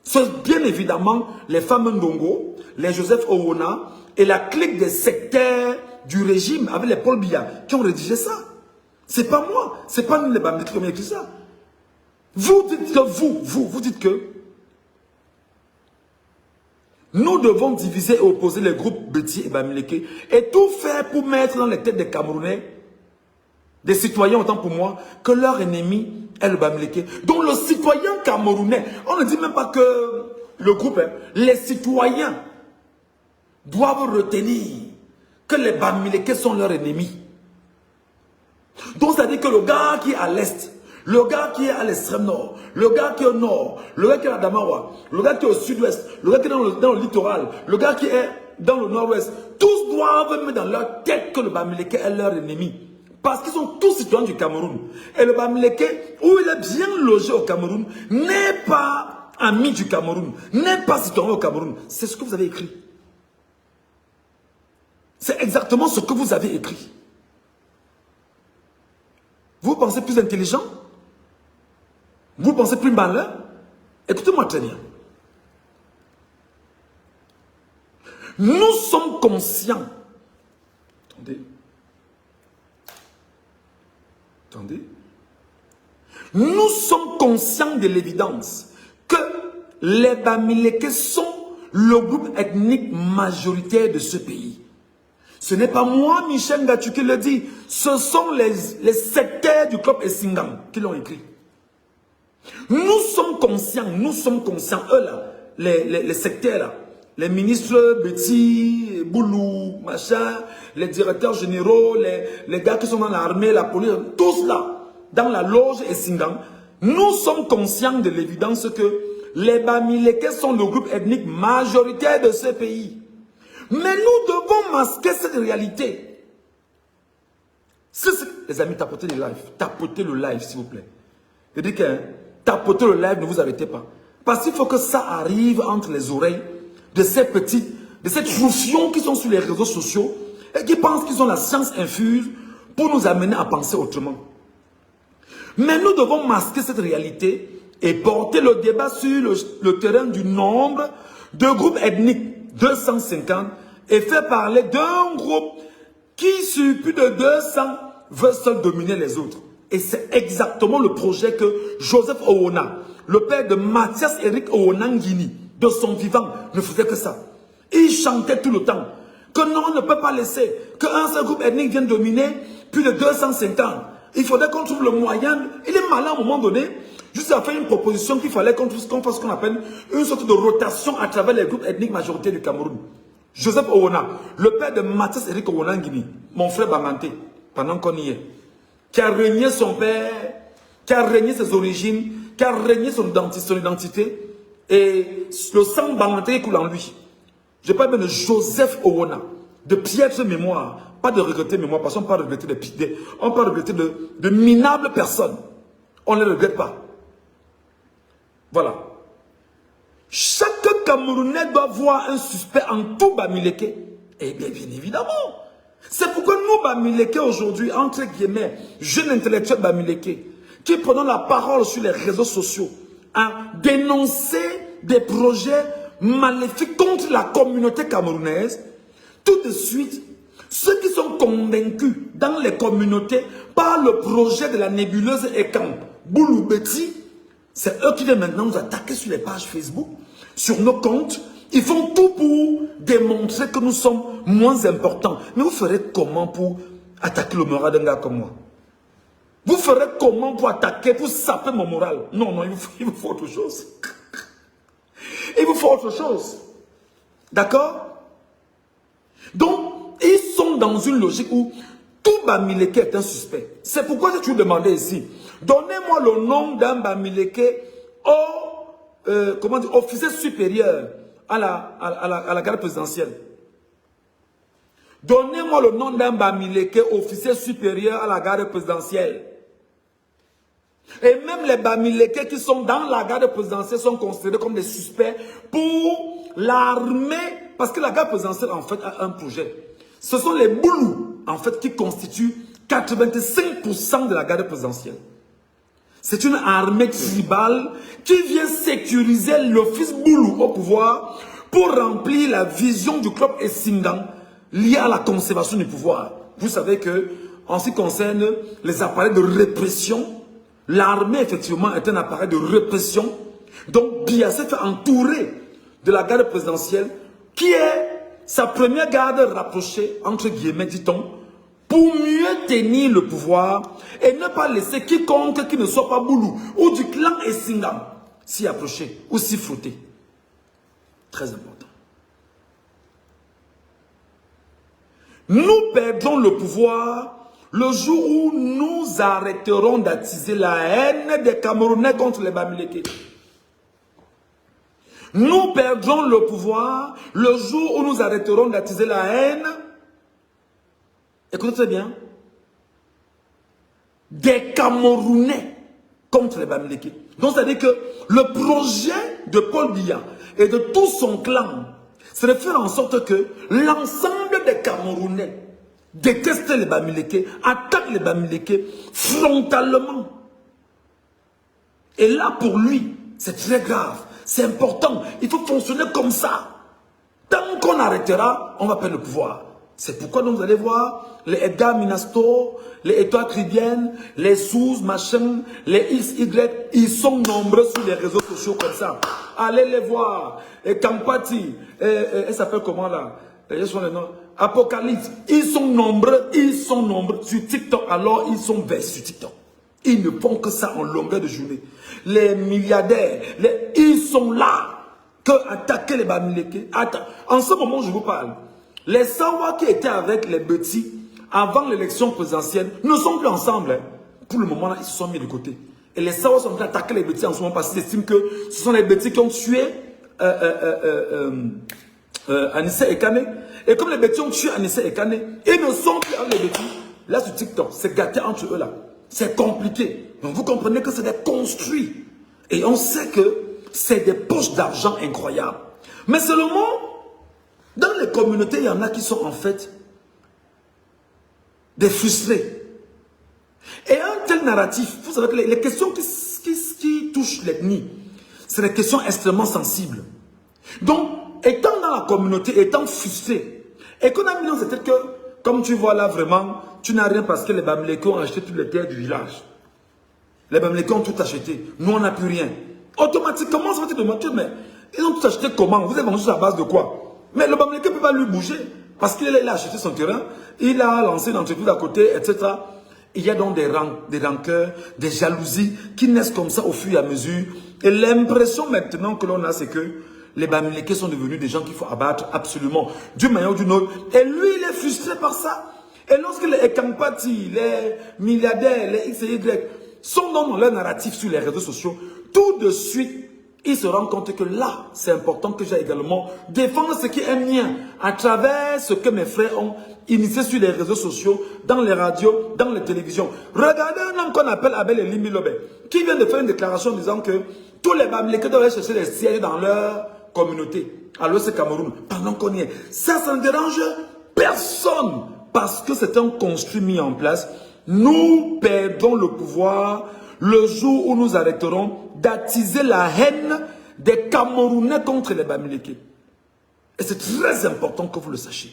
C'est bien évidemment les femmes Ndongo, les Joseph Owona et la clique des sectaires du régime avec les Paul Biya qui ont rédigé ça. C'est pas moi, c'est pas nous les Bamileke qui ont écrit ça. Vous dites que vous dites que nous devons diviser et opposer les groupes Beti et Bamileke et tout faire pour mettre dans les têtes des Camerounais, des citoyens autant pour moi, que leur ennemi est le Bamileke. Donc le citoyen camerounais, on ne dit même pas que le groupe, les citoyens doivent retenir que les Bamileke sont leurs ennemis. Donc ça veut dire que le gars qui est à l'est, le gars qui est à l'extrême nord, le gars qui est au nord, le gars qui est à Damawa, le gars qui est au sud-ouest, le gars qui est dans le littoral, le gars qui est dans le nord-ouest, tous doivent mettre dans leur tête que le Bamileke est leur ennemi. Parce qu'ils sont tous citoyens du Cameroun. Et le Bamileke, où il est bien logé au Cameroun, n'est pas ami du Cameroun, n'est pas citoyen au Cameroun. C'est ce que vous avez écrit. C'est exactement ce que vous avez écrit. Vous pensez plus intelligent? Vous pensez plus malin? Écoutez-moi très bien. Nous sommes conscients Attendez. Attendez. Nous sommes conscients de l'évidence que les Bamileke sont le groupe ethnique majoritaire de ce pays. Ce n'est pas moi, Michel Ngatu, qui le dit. Ce sont les sectaires du club Essingam qui l'ont écrit. Nous sommes conscients, eux là, les sectaires là, les ministres Betty, Boulou, machin, les directeurs généraux, les gars qui sont dans l'armée, la police, tous là, dans la loge Essingam, nous sommes conscients de l'évidence que les Bamileke sont le groupe ethnique majoritaire de ce pays. Mais nous devons masquer cette réalité. Les amis, tapotez le live, s'il vous plaît. Je dis que tapotez le live, ne vous arrêtez pas. Parce qu'il faut que ça arrive entre les oreilles de ces petits, de ces troufions qui sont sur les réseaux sociaux et qui pensent qu'ils ont la science infuse pour nous amener à penser autrement. Mais nous devons masquer cette réalité et porter le débat sur le terrain du nombre de groupes ethniques, 250, et faire parler d'un groupe qui, sur plus de 200, veut seul dominer les autres. Et c'est exactement le projet que Joseph Owona, le père de Mathias Eric Owona Nguini, de son vivant, ne faisait que ça. Il chantait tout le temps que non, on ne peut pas laisser qu'un seul groupe ethnique vienne dominer plus de 250. Il faudrait qu'on trouve le moyen. Il est malin à un moment donné. Juste à faire une proposition qu'il fallait qu'on fasse ce qu'on appelle une sorte de rotation à travers les groupes ethniques majoritaires du Cameroun. Joseph Owona, le père de Mathias Eric Owona Nguini, mon frère Bamanté, pendant qu'on y est, qui a régné son père, qui a régné ses origines, qui a régné son identité, et le sang Bamanté coule en lui. Je parle bien de Joseph Owona, de piètre mémoire, pas de regretter mémoire, parce qu'on peut regretter on peut regretter de minables personnes. On ne les regrette pas. Voilà. Chaque Camerounais doit voir un suspect en tout Bamileke. Et bien évidemment. C'est pourquoi nous, Bamileke, aujourd'hui, entre guillemets, jeunes intellectuels Bamileke, qui prenons la parole sur les réseaux sociaux, à dénoncer des projets maléfiques contre la communauté camerounaise, tout de suite, ceux qui sont convaincus dans les communautés par le projet de la nébuleuse Ekam, Boulou Betty, c'est eux qui viennent maintenant nous attaquer sur les pages Facebook, sur nos comptes. Ils font tout pour démontrer que nous sommes moins importants. Mais vous ferez comment pour attaquer le moral d'un gars comme moi? Vous ferez comment pour attaquer, pour saper mon moral? Non, non, il vous faut autre chose. Il vous faut autre chose. D'accord? Donc, ils sont dans une logique où tout Bamileke est un suspect. C'est pourquoi j'ai toujours demandé ici, donnez-moi le nom d'un Bamileke au officier supérieur à la garde présidentielle. Donnez-moi le nom d'un Bamileke officier supérieur à la garde présidentielle. Et même les Bamileke qui sont dans la garde présidentielle sont considérés comme des suspects pour l'armée, parce que la garde présidentielle en fait a un projet. Ce sont les Boulous en fait qui constituent 85% de la garde présidentielle. C'est une armée tribale qui vient sécuriser l'office Boulou au pouvoir pour remplir la vision du club Essingam liée à la conservation du pouvoir. Vous savez que, en ce qui concerne les appareils de répression, l'armée effectivement est un appareil de répression. Donc Biya s'est fait entourer de la garde présidentielle qui est sa première garde rapprochée, entre guillemets dit-on, pour mieux tenir le pouvoir et ne pas laisser quiconque qui ne soit pas Boulou ou du clan Essingam s'y approcher ou s'y frotter. Très important. Nous perdrons le pouvoir le jour où nous arrêterons d'attiser la haine des Camerounais contre les Bamileke. Nous perdrons le pouvoir le jour où nous arrêterons d'attiser la haine. Écoutez très bien. Des Camerounais contre les Bamileke. Donc, c'est-à-dire que le projet de Paul Biya et de tout son clan, c'est de faire en sorte que l'ensemble des Camerounais détestent les Bamileke, attaquent les Bamileke frontalement. Et là, pour lui, c'est très grave, c'est important. Il faut fonctionner comme ça. Tant qu'on arrêtera, on va perdre le pouvoir. C'est pourquoi donc vous allez voir les Edgar Minasto, les Étoiles Tribiennes, les Sous, machin, les XY, ils sont nombreux sur les réseaux sociaux comme ça. Allez les voir. Et Kampati, elle s'appelle comment là? Je sais le nom. Apocalypse, ils sont nombreux sur TikTok. Alors ils sont versés sur TikTok. Ils ne font que ça en longueur de journée. Les milliardaires, ils sont là que attaquer les Bamileke. En ce moment, je vous parle. Les Sawa qui étaient avec les petits avant l'élection présidentielle ne sont plus ensemble. Hein. Pour le moment, là, ils se sont mis de côté. Et les Sawa sont en train d'attaquer les petits en ce moment parce qu'ils estiment que ce sont les petits qui ont tué Anissa Ekane. Et comme les petits ont tué Anissa Ekane, ils ne sont plus avec les petits. Là, sur TikTok, c'est gâté entre eux là. C'est compliqué. Donc, vous comprenez que c'est des construits. Et on sait que c'est des poches d'argent incroyables. Mais seulement, dans les communautés, il y en a qui sont en fait des frustrés. Et un tel narratif, vous savez que les questions qui touchent l'ethnie, c'est des questions extrêmement sensibles. Donc, étant dans la communauté, étant frustré, et qu'on a mis dans cette tête que, comme tu vois là vraiment, tu n'as rien parce que les Bamileke ont acheté toutes les terres du village. Les Bamileke ont tout acheté. Nous, on n'a plus rien. Automatiquement, ça va te demander, mais ils ont tout acheté comment? Vous avez vendu sur la base de quoi? Mais le Bamileke ne peut pas lui bouger. Parce qu'il a acheté son terrain, il a lancé une entreprise à côté, etc. Il y a donc des rancœurs, des jalousies qui naissent comme ça au fur et à mesure. Et l'impression maintenant que l'on a, c'est que les Bamileke sont devenus des gens qu'il faut abattre absolument, d'une manière ou d'une autre. Et lui, il est frustré par ça. Et lorsque les Ekampati, les milliardaires, les X et Y sont dans leur narratif sur les réseaux sociaux, tout de suite, ils se rendent compte que là, c'est important que j'ai également défendre ce qui est mien à travers ce que mes frères ont initié sur les réseaux sociaux, dans les radios, dans les télévisions. Regardez un homme qu'on appelle Abel Elimbi Lobe, qui vient de faire une déclaration disant que tous les Bamileke doivent chercher des sièges dans leur communauté, à l'Ouest Cameroun, pendant qu'on y est. Ça ne dérange personne, parce que c'est un construit mis en place. Nous perdons le pouvoir le jour où nous arrêterons d'attiser la haine des Camerounais contre les Bamileke. Et c'est très important que vous le sachiez.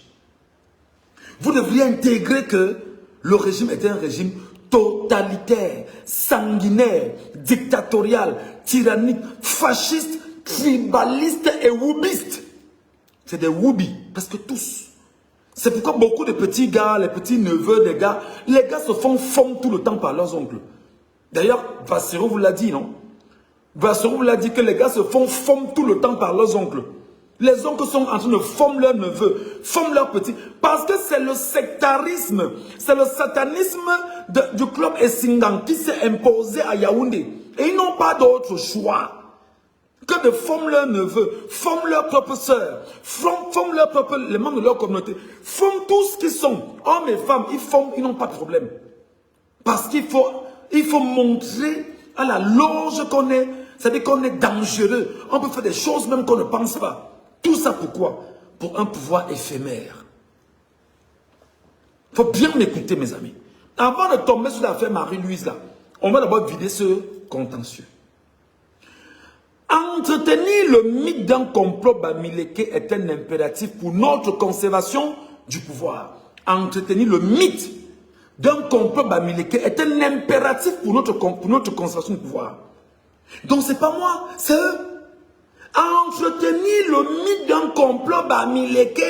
Vous devriez intégrer que le régime était un régime totalitaire, sanguinaire, dictatorial, tyrannique, fasciste, tribaliste et woubiste. C'est des woubis, parce que tous. C'est pourquoi beaucoup de petits gars, les petits neveux des gars, les gars se font fondre tout le temps par leurs oncles. D'ailleurs, Bassirou vous l'a dit, non? Bassirou vous l'a dit que les gars se font fondre tout le temps par leurs oncles. Les oncles sont en train de fondre leurs neveux, fondre leurs petits. Parce que c'est le sectarisme, c'est le satanisme du club Essingan qui s'est imposé à Yaoundé. Et ils n'ont pas d'autre choix que de former leurs neveux, former leurs propres sœurs, former leurs propres, les membres de leur communauté, former tout ce qu'ils sont, hommes et femmes, ils n'ont pas de problème. Parce qu'il faut montrer à la loge qu'on est, c'est-à-dire qu'on est dangereux. On peut faire des choses même qu'on ne pense pas. Tout ça pourquoi? Pour un pouvoir éphémère. Il faut bien m'écouter, mes amis. Avant de tomber sur l'affaire Marie-Louise, là, on va d'abord vider ce contentieux. Entretenir le mythe d'un complot Bamileke est un impératif pour notre conservation du pouvoir. Entretenir le mythe d'un complot Bamileke est un impératif pour notre conservation du pouvoir. Donc c'est pas moi, c'est eux. Entretenir le mythe d'un complot Bamileke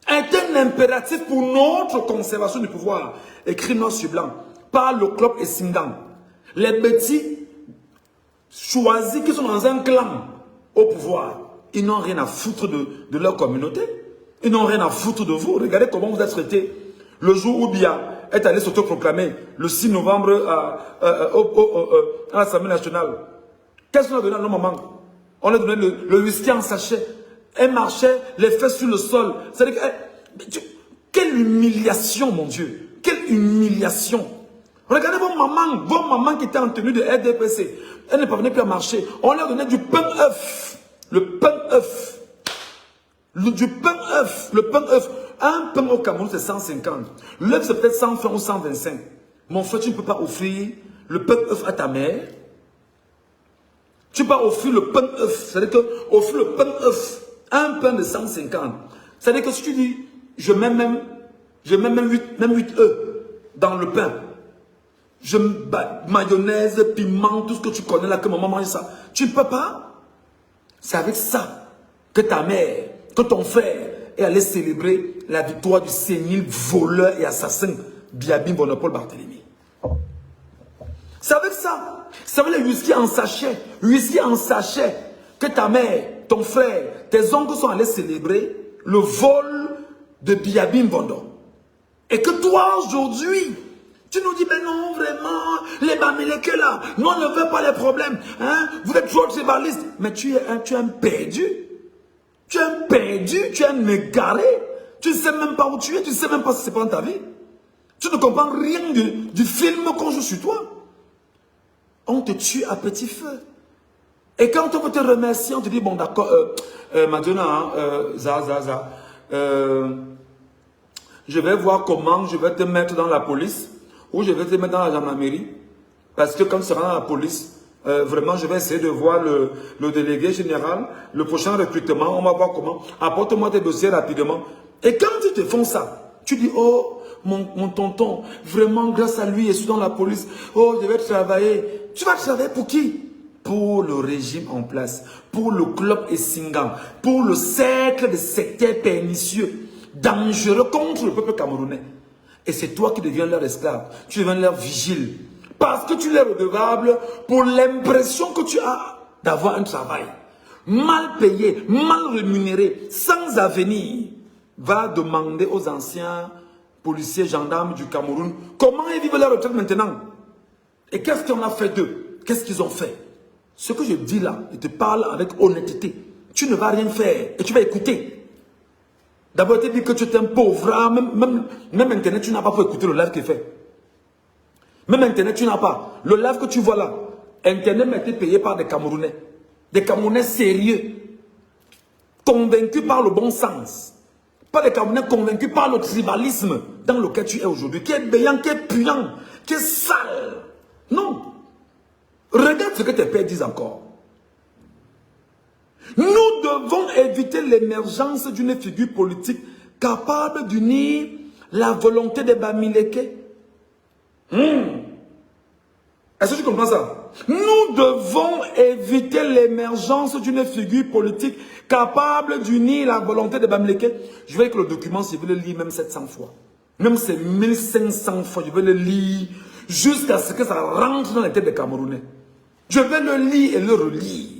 est un impératif pour notre conservation du pouvoir. Écrit noir sur blanc par le club Essingan. Les petits choisis qui sont dans un clan au pouvoir, ils n'ont rien à foutre de leur communauté. Ils n'ont rien à foutre de vous. Regardez comment vous êtes traités. Le jour où Bia est allé s'autoproclamer, le 6 novembre à l'Assemblée nationale. Qu'est-ce qu'on a donné à nos mamans? On a donné le whisky en sachet. Elle marchait, les fesses sur le sol. C'est-à-dire que, quelle humiliation, mon Dieu. Quelle humiliation. Regardez vos mamans qui étaient en tenue de RDPC. Elles ne parvenaient plus à marcher. On leur donnait du pain œuf. Le pain œuf. Du pain œuf. Le pain œuf. Un pain au Cameroun, c'est 150. L'œuf, c'est peut-être 100 francs ou 125. Mon frère, tu ne peux pas offrir le pain œuf à ta mère. Tu peux pas offrir le pain œuf. C'est-à-dire que offrir le pain œuf Un pain de 150. C'est-à-dire que si tu dis, je mets même 8 œufs dans le pain. Mayonnaise, piment, tout ce que tu connais là, que maman mange ça. Tu ne peux pas. C'est avec ça que ta mère, que ton frère est allé célébrer la victoire du sénile voleur et assassin Biabim Bonopole Barthélemy. C'est avec ça. C'est avec le whisky en sachet. Whisky en sachet que ta mère, ton frère, tes oncles sont allés célébrer le vol de Biabim Bondo. Et que toi, aujourd'hui, tu nous dis, mais non, vraiment, les Bamileke là, nous on ne veut pas les problèmes. Hein? Vous êtes trop tribaliste. Mais tu es un perdu. Tu es un perdu, tu es un égaré. Tu ne sais même pas où tu es, tu ne sais même pas si c'est pas dans ta vie. Tu ne comprends rien du film qu'on joue sur toi. On te tue à petit feu. Et quand on veut te remercier, on te dit, bon d'accord, Madonna, je vais voir comment je vais te mettre dans la police ou je vais te mettre dans la gendarmerie. Parce que quand tu seras dans la police, vraiment, je vais essayer de voir le délégué général, le prochain recrutement, on va voir comment. Apporte-moi tes dossiers rapidement. Et quand ils te font ça, tu dis, oh, mon tonton, vraiment, grâce à lui, je suis dans la police. Oh, je vais travailler. Tu vas travailler pour qui? Pour le régime en place, pour le club Essingam, pour le cercle de sectaires pernicieux, dangereux contre le peuple camerounais. Et c'est toi qui deviens leur esclave, tu deviens leur vigile. Parce que tu es redevable pour l'impression que tu as d'avoir un travail. Mal payé, mal rémunéré, sans avenir. Va demander aux anciens policiers, gendarmes du Cameroun, comment ils vivent leur retraite maintenant. Et qu'est-ce qu'on a fait d'eux? Qu'est-ce qu'ils ont fait? Ce que je dis là, je te parle avec honnêteté. Tu ne vas rien faire et tu vas écouter. D'abord, tu dis que tu es un pauvre. Même Internet, tu n'as pas pour écouter le live qu'il fait. Même Internet, tu n'as pas. Le live que tu vois là, Internet m'a été payé par des Camerounais. Des Camerounais sérieux. Convaincus par le bon sens. Pas des Camerounais convaincus par le tribalisme dans lequel tu es aujourd'hui. Qui est béant, qui est puant, qui est sale. Non. Regarde ce que tes pères disent encore. Nous devons éviter l'émergence d'une figure politique capable d'unir la volonté des Bamileke. Est-ce que tu comprends ça? Nous devons éviter l'émergence d'une figure politique capable d'unir la volonté des Bamileke. Je vais que le document, je vais le lire même 700 fois. Même c'est 1500 fois, je vais le lire jusqu'à ce que ça rentre dans la tête des Camerounais. Je vais le lire et le relire.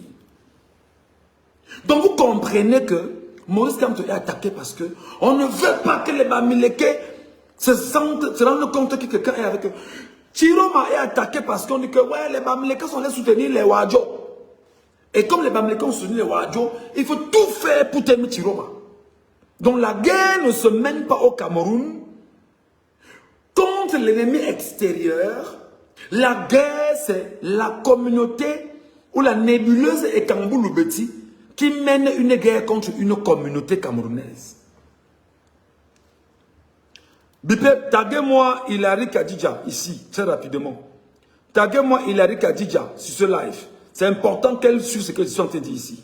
Donc vous comprenez que Maurice Kamto est attaqué parce que on ne veut pas que les Bamileke se rendent compte que quelqu'un est avec eux. Chiroma est attaqué parce qu'on dit que ouais, les Bamileke sont allés soutenir les Wadjo. Et comme les Bamileke ont soutenu les Wadjo, il faut tout faire pour terminer Chiroma. Donc la guerre ne se mène pas au Cameroun contre l'ennemi extérieur. La guerre, c'est la communauté ou la nébuleuse Ekambou-Loubeti qui mène une guerre contre une communauté camerounaise. Bipé, taguez-moi Hilary Kadidja ici, très rapidement. Taguez-moi Hilary Kadidja sur ce live. C'est important qu'elle suive ce que je suis en train de dire ici.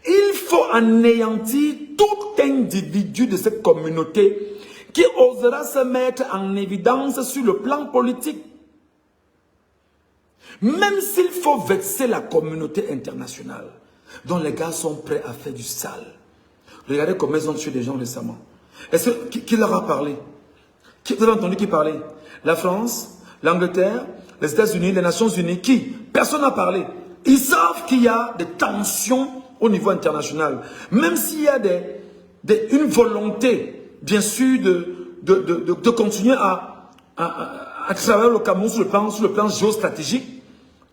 Il faut anéantir tout individu de cette communauté qui osera se mettre en évidence sur le plan politique. Même s'il faut vexer la communauté internationale, dont les gars sont prêts à faire du sale. Regardez comment ils ont tué des gens récemment. Est-ce que qui leur a parlé? Vous avez entendu qui parlait? La France, l'Angleterre, les États-Unis, les Nations Unies. Qui? Personne n'a parlé. Ils savent qu'il y a des tensions au niveau international. Même s'il y a une volonté, bien sûr, de continuer à travailler le Cameroun sur le plan géostratégique,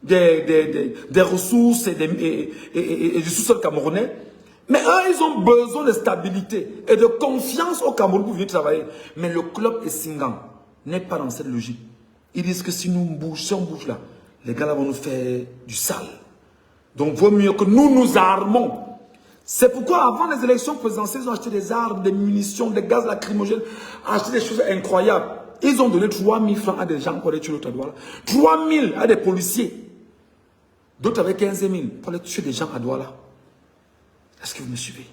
des ressources et du sous-sol camerounais. Mais eux, ils ont besoin de stabilité et de confiance au Cameroun pour venir travailler. Mais le club Essingam n'est pas dans cette logique. Ils disent que si on bouge là, les gars là vont nous faire du sale. Donc, vaut mieux que nous nous armons. C'est pourquoi, avant les élections présidentielles, ils ont acheté des armes, des munitions, des gaz lacrymogènes, acheté des choses incroyables. Ils ont donné 3000 francs à des gens pour les tuer l'autre droit. 3000 à des policiers. d'autres avec 15 000 pour aller tuer des gens à Douala. Est-ce que vous me suivez?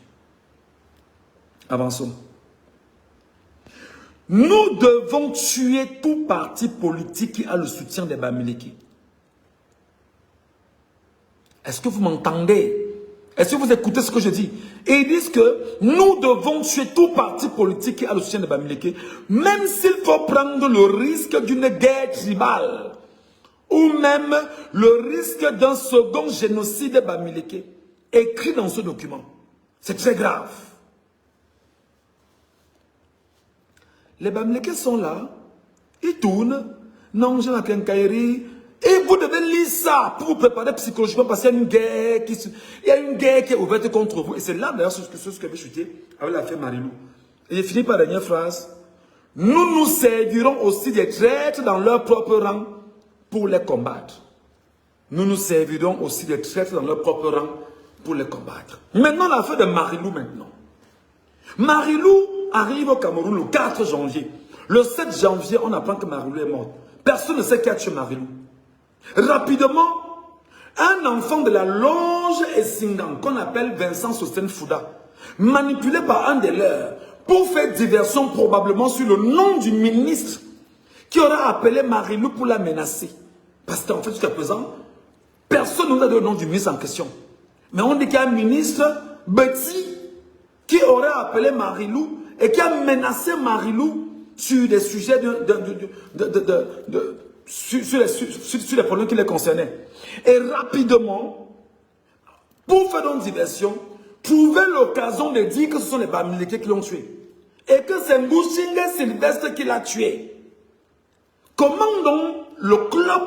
Avançons. Nous devons tuer tout parti politique qui a le soutien des Bamileke. Est-ce que vous m'entendez? Est-ce que vous écoutez ce que je dis? Et ils disent que nous devons tuer tout parti politique qui a le soutien des Bamileke, même s'il faut prendre le risque d'une guerre tribale, ou même le risque d'un second génocide des Bamileke, écrit dans ce document. C'est très grave. Les Bamileke sont là, ils tournent, non, j'ai ma quincaillerie, et vous devez lire ça pour vous préparer psychologiquement parce qu'il y a une guerre qui est ouverte contre vous. Et c'est là d'ailleurs ce que avait chuté avec l'affaire Marilou. Et j'ai fini par la dernière phrase. Nous nous servirons aussi des traîtres dans leur propre rang pour les combattre. Nous nous servirons aussi des traîtres dans leur propre rang pour les combattre. Maintenant, l'affaire de Marilou maintenant. Marilou arrive au Cameroun le 4 janvier. Le 7 janvier, on apprend que Marilou est morte. Personne ne sait qui a tué Marilou. Rapidement, un enfant de la loge Essingan, qu'on appelle Vincent Sosten Fouda, manipulé par un des leurs, pour faire diversion probablement sur le nom du ministre qui aura appelé Marilou pour la menacer. Parce qu'en fait, jusqu'à présent, personne n'a donné le nom du ministre en question. Mais on dit qu'il y a un ministre, Betty, qui aurait appelé Marilou et qui a menacé Marilou sur des sujets sur les problèmes qui les concernaient. Et rapidement, pour faire une diversion, trouver l'occasion de dire que ce sont les Bamileke qui l'ont tué. Et que c'est Ngushinge Sylvestre qui l'a tué. Comment donc le club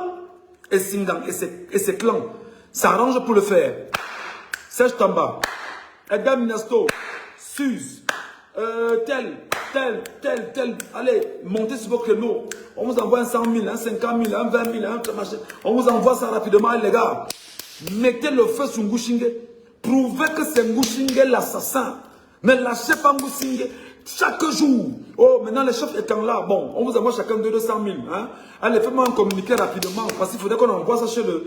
Essingan et ses clans s'arrangent pour le faire? Serge Tamba, Edgar Minasto, Suze, tel, allez, montez sur vos créneaux. On vous envoie un 100 000, un 50 000, un 20 000, un machin. On vous envoie ça rapidement, les gars. Mettez le feu sur Ngushinge. Prouvez que c'est Ngushinge l'assassin. Ne lâchez pas Ngushinge. Chaque jour. Oh, maintenant les chefs étant là, bon, on vous envoie chacun 200 000. Hein? Allez, faites-moi un communiqué rapidement. Parce qu'il faudrait qu'on envoie ça chez le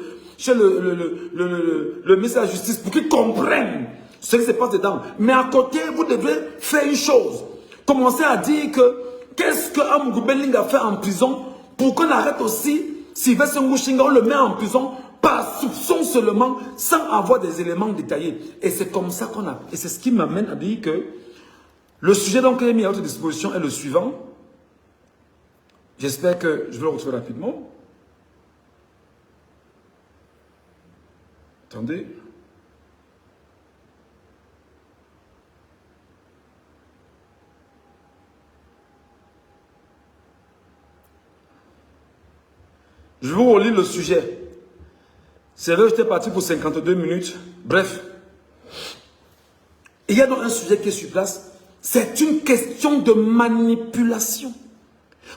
ministre de la Justice pour qu'ils comprennent ce qui se passe dedans. Mais à côté, vous devez faire une chose. Commencez à dire que qu'est-ce que Amougou Belling a fait en prison pour qu'on arrête aussi Sylvestre Ngushinge, on le met en prison par soupçon seulement, sans avoir des éléments détaillés. Et c'est comme ça qu'on a. Et c'est ce qui m'amène à dire que le sujet donc qui est mis à votre disposition est le suivant. J'espère que je vais le retrouver rapidement. Attendez. Je vais vous relire le sujet. C'est vrai que j'étais parti pour 52 minutes. Bref. Il y a donc un sujet qui est sur place. C'est une question de manipulation.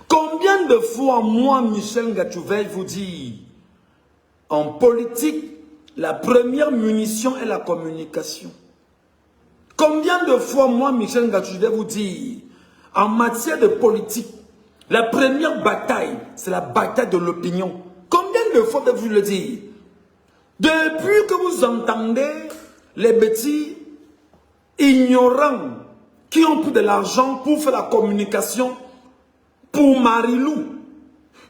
Combien de fois, moi, Michel Ngachouveil, vous dis, en politique, la première munition est la communication. Combien de fois, moi, Michel Ngachouveil, vous dis, en matière de politique, la première bataille, c'est la bataille de l'opinion. Combien de fois devez-vous le dire? Depuis que vous entendez les petits ignorants qui ont pris de l'argent pour faire la communication pour Marilou,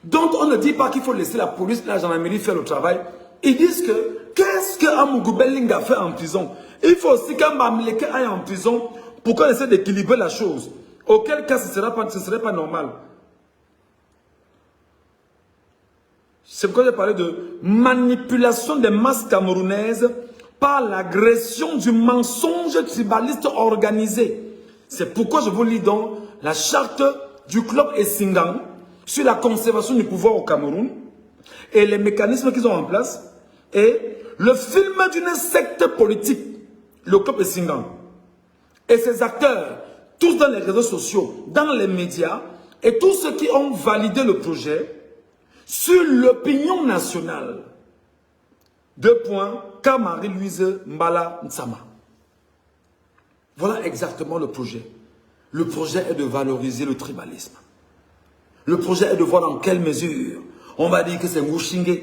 donc on ne dit pas qu'il faut laisser la police et la gendarmerie faire le travail. Ils disent que qu'est-ce que Amougou Belling a fait en prison? Il faut aussi qu'un Bamileke aille en prison pour qu'on essaie d'équilibrer la chose. Auquel cas ce ne serait pas normal. C'est pourquoi j'ai parlé de manipulation des masses camerounaises par l'agression du mensonge tribaliste organisé. C'est pourquoi je vous lis donc la charte du club Essingan sur la conservation du pouvoir au Cameroun et les mécanismes qu'ils ont en place et le film d'une secte politique, le club Essingan, et ses acteurs, tous dans les réseaux sociaux, dans les médias et tous ceux qui ont validé le projet sur l'opinion nationale. 2 points, K. Marie-Louise Mbala Nsama. Voilà exactement le projet. Le projet est de valoriser le tribalisme. Le projet est de voir dans quelle mesure on va dire que c'est Ngushinge.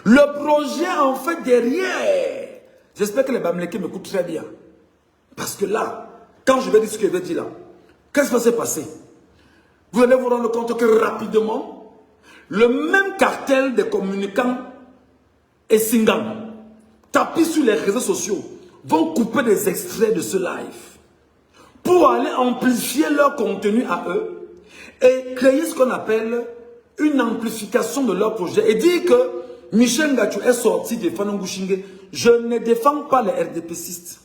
Le projet, en fait, derrière, j'espère que les Bamileke m'écoutent très bien. Parce que là, quand je vais dire ce que je vais dire là, qu'est-ce qui va se passer? Vous allez vous rendre compte que rapidement, le même cartel des communicants et Singam, tapis sur les réseaux sociaux, vont couper des extraits de ce live pour aller amplifier leur contenu à eux et créer ce qu'on appelle une amplification de leur projet et dire que Michel Ngatou est sorti de Fanongouchingue. Je ne défends pas les RDPcistes.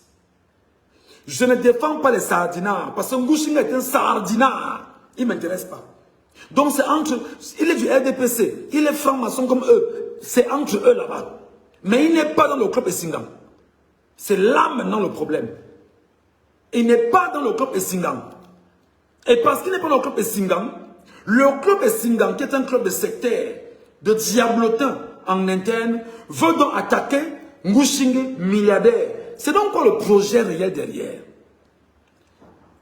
Je ne défends pas les sardinards parce que Ngouchingue est un sardinard. Il ne m'intéresse pas. Donc c'est entre... Il est du RDPC. Il est franc-maçon comme eux. C'est entre eux là-bas. Mais il n'est pas dans le club Essingam. C'est là maintenant le problème. Il n'est pas dans le club Essingam. Et parce qu'il n'est pas dans le club Essingam, le club Essingam, qui est un club de sectaires, de diablotins en interne, veut donc attaquer Ngouchingue milliardaire. C'est donc quoi le projet réel derrière?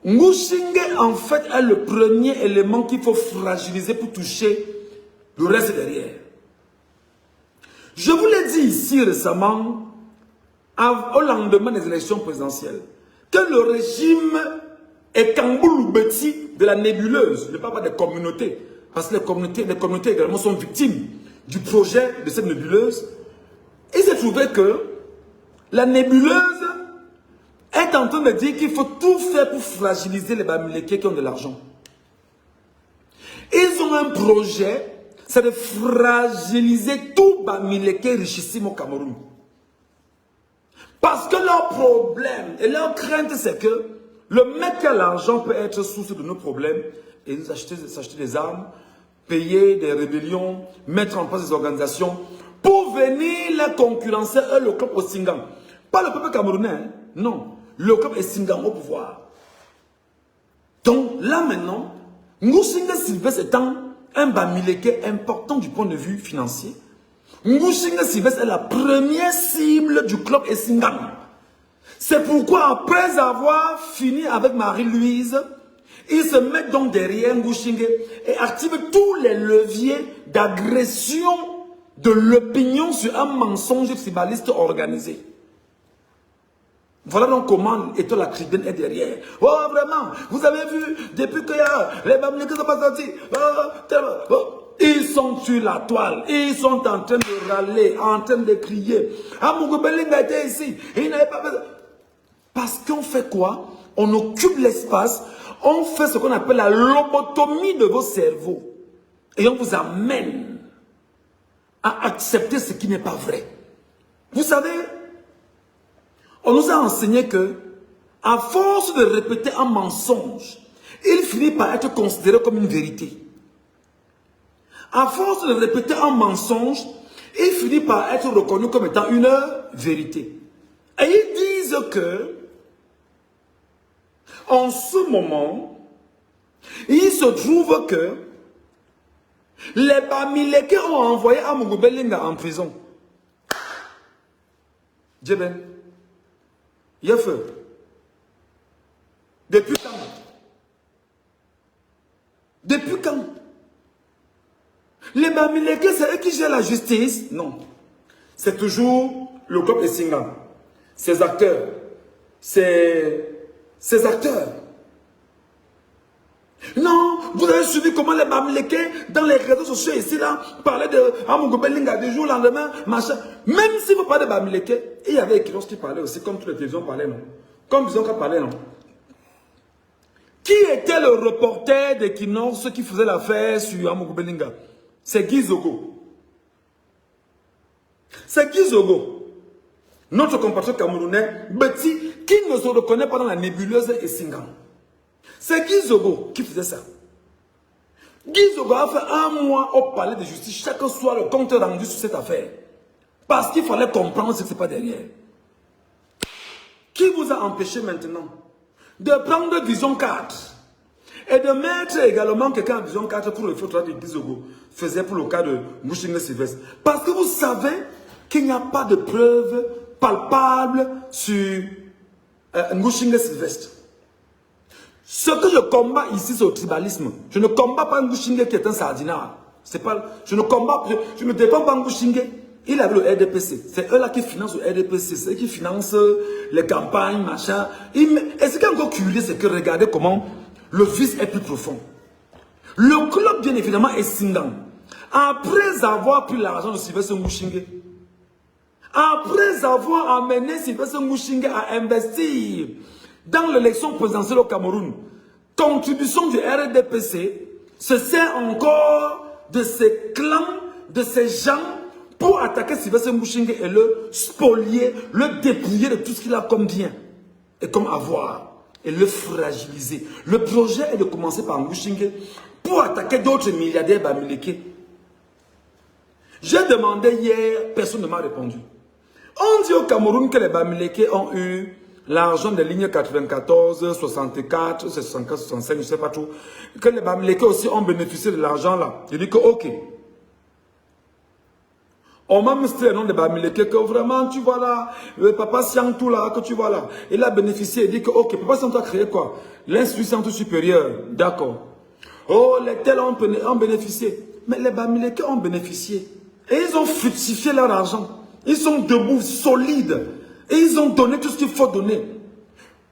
Ngouchingue, en fait, est le premier élément qu'il faut fragiliser pour toucher le reste derrière. Je vous l'ai dit ici récemment, au lendemain des élections présidentielles, que le régime est Kamboulou-Beti de la nébuleuse. Je ne parle pas des communautés, parce que les communautés également sont victimes du projet de cette nébuleuse. Il s'est trouvé que la nébuleuse est en train de dire qu'il faut tout faire pour fragiliser les Bamileke qui ont de l'argent. Ils ont un projet, c'est de fragiliser tout Bamileke richissime au Cameroun. Parce que leur problème et leur crainte, c'est que le mec qui a l'argent peut être source de nos problèmes et nous s'acheter des armes, payer des rébellions, mettre en place des organisations pour venir les concurrencer, eux, le club Essingam. Pas le peuple camerounais, hein? Non. Le club Essingam au pouvoir. Donc là maintenant, Ngouchingue Sylvestre étant un Bamileke important du point de vue financier, Ngouchingue Sylvestre est la première cible du club Essingam. C'est pourquoi après avoir fini avec Marie-Louise, ils se mettent donc derrière Ngouchingue et activent tous les leviers d'agression de l'opinion sur un mensonge tribaliste organisé. Voilà donc comment la tribune est derrière. Oh vraiment, vous avez vu, depuis que les Bamileke sont pas sortis, ils sont sur la toile, ils sont en train de râler, en train de crier. Amougou Belinga était ici, il n'avait pas besoin. Parce qu'on fait quoi? On occupe l'espace, on fait ce qu'on appelle la lobotomie de vos cerveaux. Et on vous amène à accepter ce qui n'est pas vrai. Vous savez, on nous a enseigné que, à force de répéter un mensonge, il finit par être considéré comme une vérité. À force de répéter un mensonge, il finit par être reconnu comme étant une vérité. Et ils disent que, en ce moment, il se trouve que les Bamileke ont envoyé Amougou Belinga en prison. Djeben. Il y a feu. Depuis quand? Depuis quand? Les Bamileke, c'est eux qui gèrent la justice? Non. C'est toujours le club Essingam. Ces acteurs. Ces acteurs. Non, vous avez suivi comment les Bamileke, dans les réseaux sociaux ici, là, parlaient de Amougou Belinga du jour au lendemain, machin. Même si vous parlez de Bamileke, il y avait Equinos qui parlait aussi, comme toutes les télévisions parlaient, non? Comme Bizonka parlait, non? Qui était le reporter d'Equinos qui faisait l'affaire sur Amougou Belinga? C'est Guy Zogo. C'est Guy Zogo. Notre compatriote camerounais, Betty, qui ne se reconnaît pas dans la nébuleuse Essingam. C'est Guy Zogo qui faisait ça. Guy Zogo a fait un mois au palais de justice, chaque soir le compte rendu sur cette affaire. Parce qu'il fallait comprendre ce qui se passe derrière. Qui vous a empêché maintenant de prendre Vision 4 et de mettre également quelqu'un en Vision 4 pour le feu de Guy Zogo faisait pour le cas de Ngouchingue Sylvestre? Parce que vous savez qu'il n'y a pas de preuves palpables sur Ngouchingue Sylvestre. Ce que je combats ici, c'est le tribalisme. Je ne combats pas Ngouchingue qui est un sardinard. Je ne défends pas Ngouchingue. Il avait le RDPC. C'est eux là qui financent le RDPC. C'est eux qui financent les campagnes, machin. Et ce qui est encore curieux, c'est que regardez comment le vice est plus profond. Le club, bien évidemment, est Sindan. Après avoir pris l'argent de Sylvestre Mouchingue, après avoir amené Sylvestre Mouchingue à investir dans l'élection présidentielle au Cameroun, contribution du RDPC se sert encore de ces clans, de ces gens pour attaquer Sylvestre Mouchingue et le spolier, le dépouiller de tout ce qu'il a comme bien et comme avoir et le fragiliser. Le projet est de commencer par Mouchingue pour attaquer d'autres milliardaires bamileke. J'ai demandé hier, personne ne m'a répondu. On dit au Cameroun que les bamileke ont eu l'argent des lignes 94, 64, 64, 65, je ne sais pas tout. Que les bamileke aussi ont bénéficié de l'argent là. Je dis que ok. On m'a mis le nom de bamileke que vraiment tu vois là, le papa Siantou là, que tu vois là. Il a bénéficié, il dit que ok, papa Siantou a créé quoi? L'institut supérieur, d'accord. Oh, les tels ont bénéficié. Mais les bamileke ont bénéficié. Et ils ont fructifié leur argent. Ils sont debout, solides. Et ils ont donné tout ce qu'il faut donner.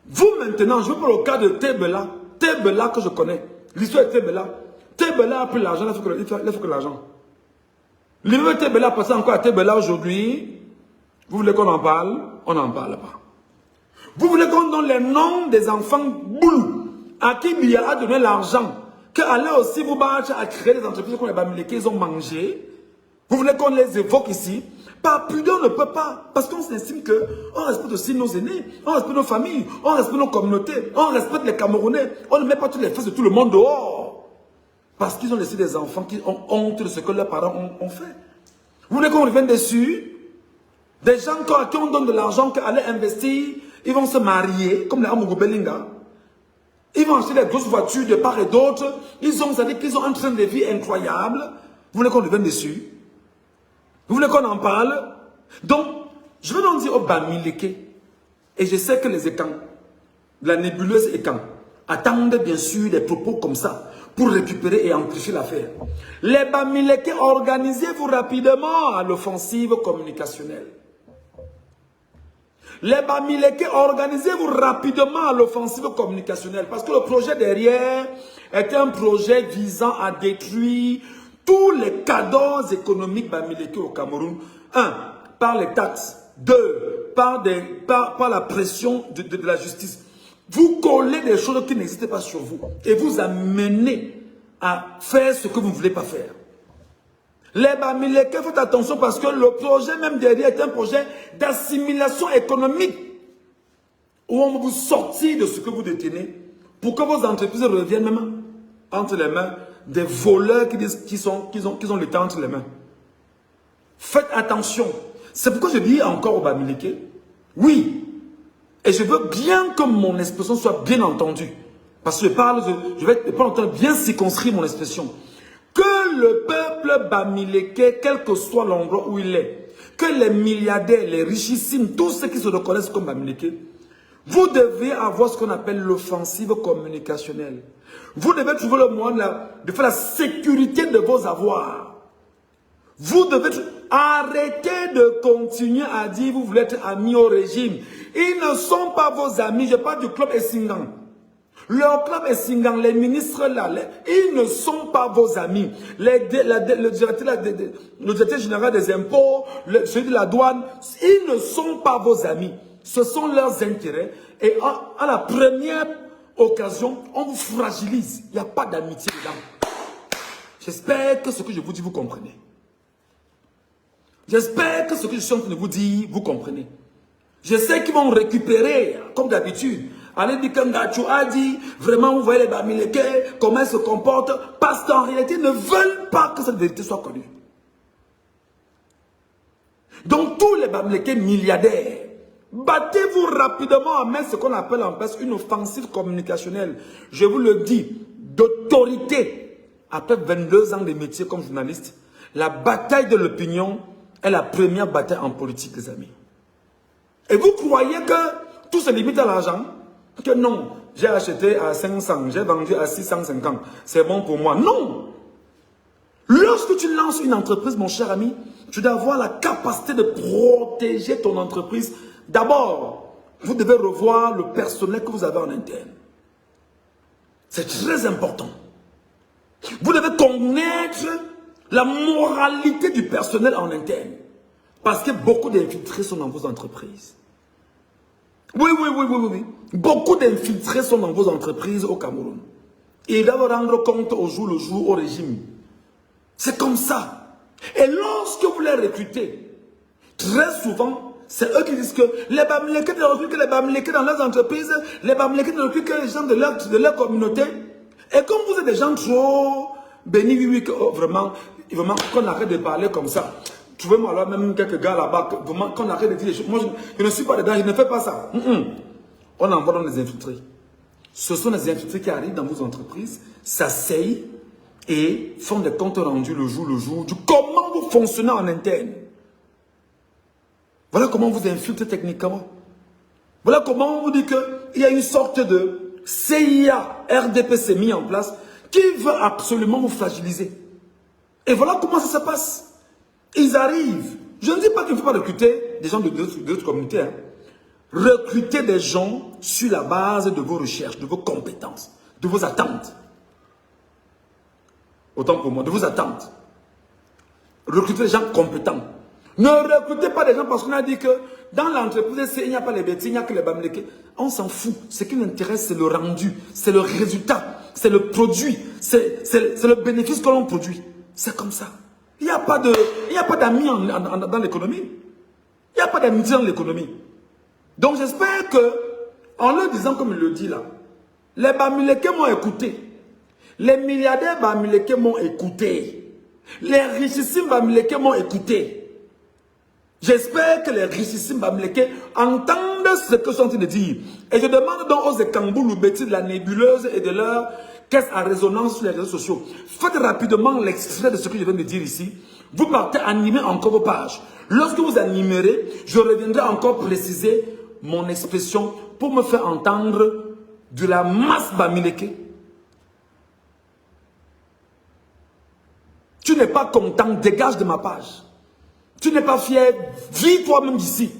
Vous maintenant, je veux prendre le cas de Tebela. Tebela que je connais. L'histoire de Tebela. Tebela a pris l'argent, il a fait que l'argent. L'immeuble Tebela passe encore à Tebela aujourd'hui. Vous voulez qu'on en parle? On n'en parle pas. Vous voulez qu'on donne les noms des enfants boulous à qui Biya a donné l'argent, qu'Allah aussi vous battre à créer des entreprises qu'on les bamileke, ils ont mangé. Vous voulez qu'on les évoque ici? Par pudeur, on ne peut pas. Parce qu'on s'estime qu'on respecte aussi nos aînés, on respecte nos familles, on respecte nos communautés, on respecte les Camerounais. On ne met pas toutes les fesses de tout le monde dehors. Parce qu'ils ont laissé des enfants qui ont honte de ce que leurs parents ont fait. Vous voulez qu'on revienne dessus? Des gens à qui on donne de l'argent, qui allaient investir, ils vont se marier, comme les Amogo Belinga. Ils vont acheter des grosses voitures de part et d'autre. Ils ont un train de vie incroyable. Vous voulez qu'on revienne dessus? Vous voulez qu'on en parle? Donc, je vais donc dire au bamileke, et je sais que les écans, la nébuleuse écan, attendent bien sûr des propos comme ça pour récupérer et amplifier l'affaire. Les bamileke, organisez-vous rapidement à l'offensive communicationnelle. Les bamileke, organisez-vous rapidement à l'offensive communicationnelle parce que le projet derrière est un projet visant à détruire tous les cadeaux économiques bamileke au Cameroun. 1. Par les taxes. 2. Par la pression de la justice. Vous collez des choses qui n'existent pas sur vous et vous amenez à faire ce que vous ne voulez pas faire. Les bamileke, faites attention parce que le projet même derrière est un projet d'assimilation économique où on va vous sortir de ce que vous détenez pour que vos entreprises reviennent même entre les mains des voleurs qui disent qu'ils ont l'État entre les mains. Faites attention. C'est pourquoi je dis encore aux bamileke, oui, et je veux bien que mon expression soit bien entendue. Parce que je vais pas longtemps bien circonscrire mon expression. Que le peuple bamileke, quel que soit l'endroit où il est, que les milliardaires, les richissimes, tous ceux qui se reconnaissent comme bamileke, vous devez avoir ce qu'on appelle l'offensive communicationnelle. Vous devez trouver le moyen de faire la sécurité de vos avoirs. Vous devez arrêter de continuer à dire vous voulez être amis au régime. Ils ne sont pas vos amis. Je parle du club Essingan. Leur club Essingan, les ministres là, ils ne sont pas vos amis. Le directeur général des impôts, celui de la douane, ils ne sont pas vos amis. Ce sont leurs intérêts. Et à la première occasion, on vous fragilise. Il n'y a pas d'amitié dedans. J'espère que ce que je vous dis, vous comprenez. J'espère que ce que je suis en train de vous dire, vous comprenez. Je sais qu'ils vont récupérer, comme d'habitude. Allez dire qu'Ngachou a dit, vraiment, vous voyez les bamileke, comment ils se comportent, parce qu'en réalité, ils ne veulent pas que cette vérité soit connue. Donc, tous les bamileke milliardaires, battez-vous rapidement à mettre ce qu'on appelle en place une offensive communicationnelle. Je vous le dis, d'autorité. Après 22 ans de métier comme journaliste, la bataille de l'opinion est la première bataille en politique, les amis. Et vous croyez que tout se limite à l'argent? Que non, j'ai acheté à 500, j'ai vendu à 650, c'est bon pour moi. Non! Lorsque tu lances une entreprise, mon cher ami, Tu dois avoir la capacité de protéger ton entreprise. D'abord, vous devez revoir le personnel que vous avez en interne. C'est très important. Vous devez connaître la moralité du personnel en interne. Parce que beaucoup d'infiltrés sont dans vos entreprises. Oui. Beaucoup d'infiltrés sont dans vos entreprises au Cameroun. Et ils doivent rendre compte au jour le jour au régime. C'est comme ça. Et lorsque vous les recrutez, très souvent, c'est eux qui disent que les Bamileke ne recrutent que les Bamileke dans leurs entreprises, les Bamileke ne recrutent que les gens de leur communauté. Et comme vous êtes des gens trop bénis, vraiment, qu'on arrête de parler comme ça. Trouvez-moi là même quelques gars là-bas, vraiment, qu'on arrête de dire des choses. Moi, je ne suis pas dedans, je ne fais pas ça. On envoie dans les infiltrés. Ce sont les infiltrés qui arrivent dans vos entreprises, s'asseyent et font des comptes rendus le jour du comment vous fonctionnez en interne. Voilà comment vous infiltrez techniquement. Voilà comment on vous dit qu'il y a une sorte de CIA, RDPC mis en place qui veut absolument vous fragiliser. Et voilà comment ça se passe. Ils arrivent. Je ne dis pas qu'il ne faut pas recruter des gens d'autres communautés. Hein. Recruter des gens sur la base de vos recherches, de vos compétences, de vos attentes. Autant pour moi, de vos attentes. Recrutez des gens compétents. Ne recrutez pas des gens parce qu'on a dit que dans l'entreprise, il n'y a pas les bêtises, il n'y a que les Bamileke. On s'en fout. Ce qui nous intéresse, c'est le rendu, c'est le résultat, c'est le produit, c'est le bénéfice que l'on produit. C'est comme ça. Il n'y a pas d'amis dans l'économie. Il n'y a pas d'amitié dans l'économie. Donc j'espère que, en le disant comme il le dit là, les Bamileke m'ont écouté. Les milliardaires Bamileke m'ont écouté. Les richissimes Bamileke m'ont écouté. J'espère que les richissimes Bamileke entendent ce que je suis en train de dire. Et je demande donc aux Ekambou Loubeti de la nébuleuse et de leur caisse à résonance sur les réseaux sociaux. Faites rapidement l'extrait de ce que je viens de dire ici. Vous partez animer encore vos pages. Lorsque vous animerez, je reviendrai encore préciser mon expression pour me faire entendre de la masse Bamileke. Tu n'es pas content, dégage de ma page. Tu n'es pas fier, vis toi-même d'ici.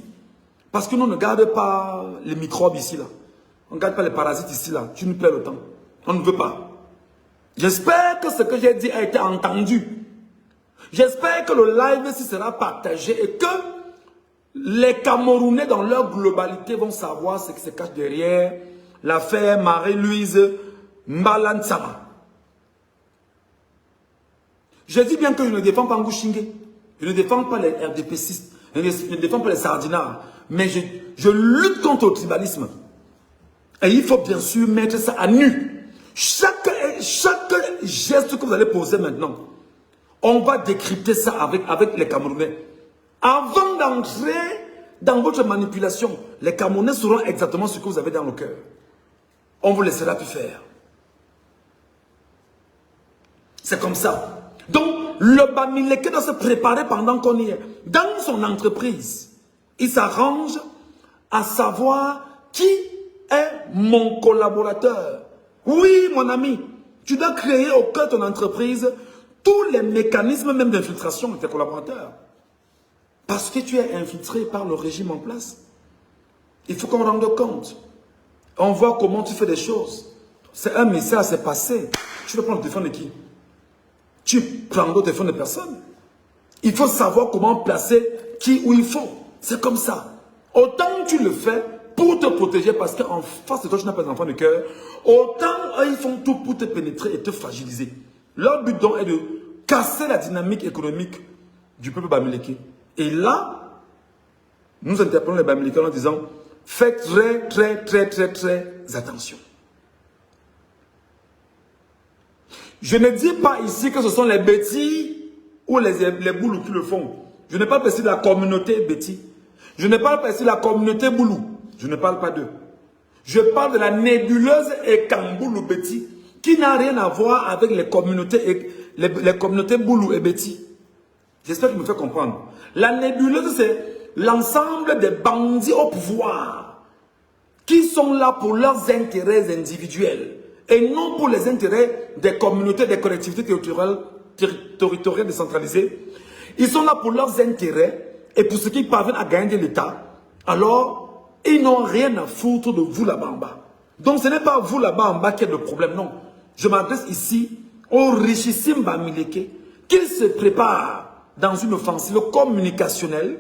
Parce que nous ne gardons pas les microbes ici, là. On ne garde pas les parasites ici, là. Tu nous plais le temps. On ne veut pas. J'espère que ce que j'ai dit a été entendu. J'espère que le live ici sera partagé et que les Camerounais dans leur globalité vont savoir ce qui se cache derrière l'affaire Marie-Louise Mbalansama. Je dis bien que je ne défends pas Ngouchingue. Je ne défends pas les RDPcistes. Je ne défends pas les sardinards. Mais je lutte contre le tribalisme. Et il faut bien sûr mettre ça à nu. Chaque geste que vous allez poser maintenant, on va décrypter ça avec les Camerounais. Avant d'entrer dans votre manipulation, les Camerounais sauront exactement ce que vous avez dans le cœur. On vous laissera plus faire. C'est comme ça. Donc, le Bamileke doit se préparer pendant qu'on y est. Dans son entreprise, il s'arrange à savoir qui est mon collaborateur. Oui, mon ami, tu dois créer au cœur de ton entreprise tous les mécanismes même d'infiltration de tes collaborateurs. Parce que tu es infiltré par le régime en place. Il faut qu'on rende compte. On voit comment tu fais des choses. C'est un message, c'est passé. Tu veux prendre le téléphone de qui? Tu prends le téléphone de personne. Il faut savoir comment placer qui où il faut. C'est comme ça. Autant tu le fais pour te protéger parce qu'en face de toi, tu n'as pas d'enfant de cœur. Autant ils font tout pour te pénétrer et te fragiliser. Leur but donc est de casser la dynamique économique du peuple Bamileke. Et là, nous interpellons les Bamileke en disant faites très attention. Je ne dis pas ici que ce sont les bêtis ou les boulous qui le font. Je ne parle pas ici de la communauté bêtis. Je ne parle pas ici de la communauté boulou. Je ne parle pas d'eux. Je parle de la nébuleuse Ekambou Beti qui n'a rien à voir avec les communautés boulou et bêtis. J'espère que je me fais comprendre. La nébuleuse, c'est l'ensemble des bandits au pouvoir qui sont là pour leurs intérêts individuels et non pour les intérêts des communautés, des collectivités territoriales décentralisées. ils sont là pour leurs intérêts et pour ce qu'ils parviennent à gagner de l'État, alors ils n'ont rien à foutre de vous là-bas en bas. Donc ce n'est pas vous là-bas en bas qui est le problème, non. Je m'adresse ici au richissime Bamileke, qu'il se prépare dans une offensive communicationnelle,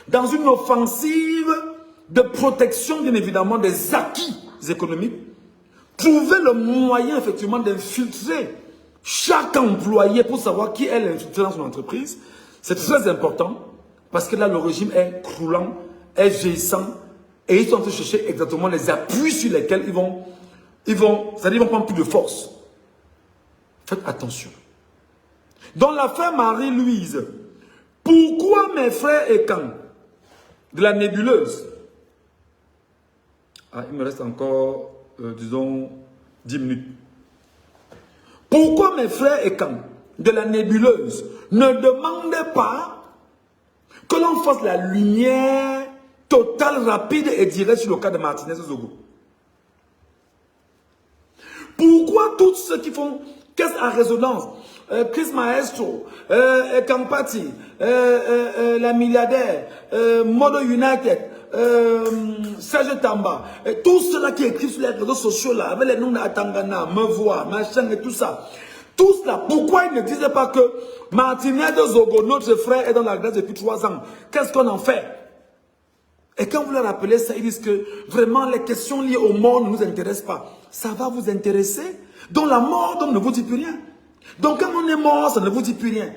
dans une offensive de protection, bien évidemment, des acquis économiques. Trouver le moyen, effectivement, d'infiltrer chaque employé pour savoir qui est l'infiltré dans son entreprise. C'est très important parce que là, le régime est croulant, est vieillissant et ils sont en train de chercher exactement les appuis sur lesquels ils vont prendre plus de force. Faites attention. Dans l'affaire Marie-Louise, pourquoi mes frères et camps de la nébuleuse? Il me reste encore, disons, 10 minutes. Pourquoi mes frères et camps de la nébuleuse ne demandaient pas que l'on fasse la lumière totale, rapide et directe sur le cas de Martinez Zogo? Pourquoi tous ceux qui font caisse à résonance, Chris Maestro, Campati, la milliardaire, Modo United, Serge Tamba, et tous ceux-là qui écrivent sur les réseaux sociaux là, avec les noms d'Atangana, Me Voir, machin et tout ça, tous là, pourquoi ils ne disaient pas que Martinez de Zogo, notre frère, est dans la grâce depuis 3 ans? Qu'est-ce qu'on en fait? Et quand vous leur rappelez ça, ils disent que vraiment les questions liées aux morts ne nous intéressent pas. Ça va vous intéresser? Donc la mort donc, ne vous dit plus rien. Donc quand on est mort, ça ne vous dit plus rien.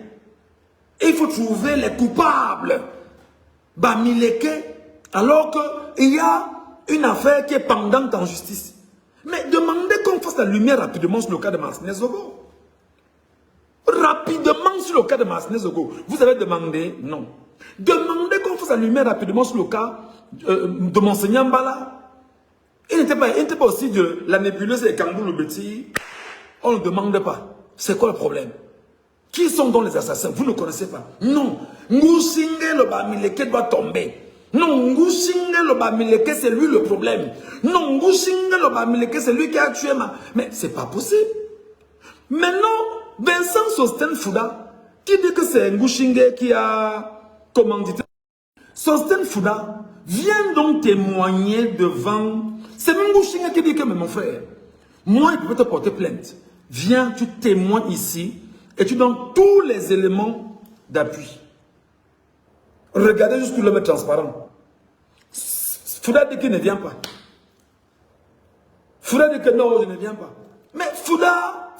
Et il faut trouver les coupables. Bamileke, alors qu'il y a une affaire qui est pendante en justice. Mais demandez qu'on fasse la lumière rapidement sur le cas de Martinez Zogo. Rapidement sur le cas de Martinez Zogo. Vous avez demandé? Non. Demandez qu'on fasse la lumière rapidement sur le cas de Monseigneur Mbala. Il n'était pas aussi de la nébuleuse et Kangou le Béti. On ne demande pas. C'est quoi le problème? Qui sont donc les assassins? Vous ne connaissez pas. Non. Ngousinge le Bamileke doit tomber. Non, Ngousinge le Bamileke, c'est lui le problème. Non, Ngousinge le Bamileke, c'est lui qui a tué ma... Mais c'est pas possible. Maintenant, Vincent Sosten Fouda, qui dit que c'est Ngousinge qui a commandité. Sosten Fouda vient donc témoigner devant... C'est même Ngousinge qui dit que, mais mon frère, moi, je peux te porter plainte. Viens, tu témoignes ici et tu donnes tous les éléments d'appui. Regardez juste pour le mettre transparent. Fouda dit qu'il ne vient pas. Fouda dit que non, je ne viens pas. Mais Fouda,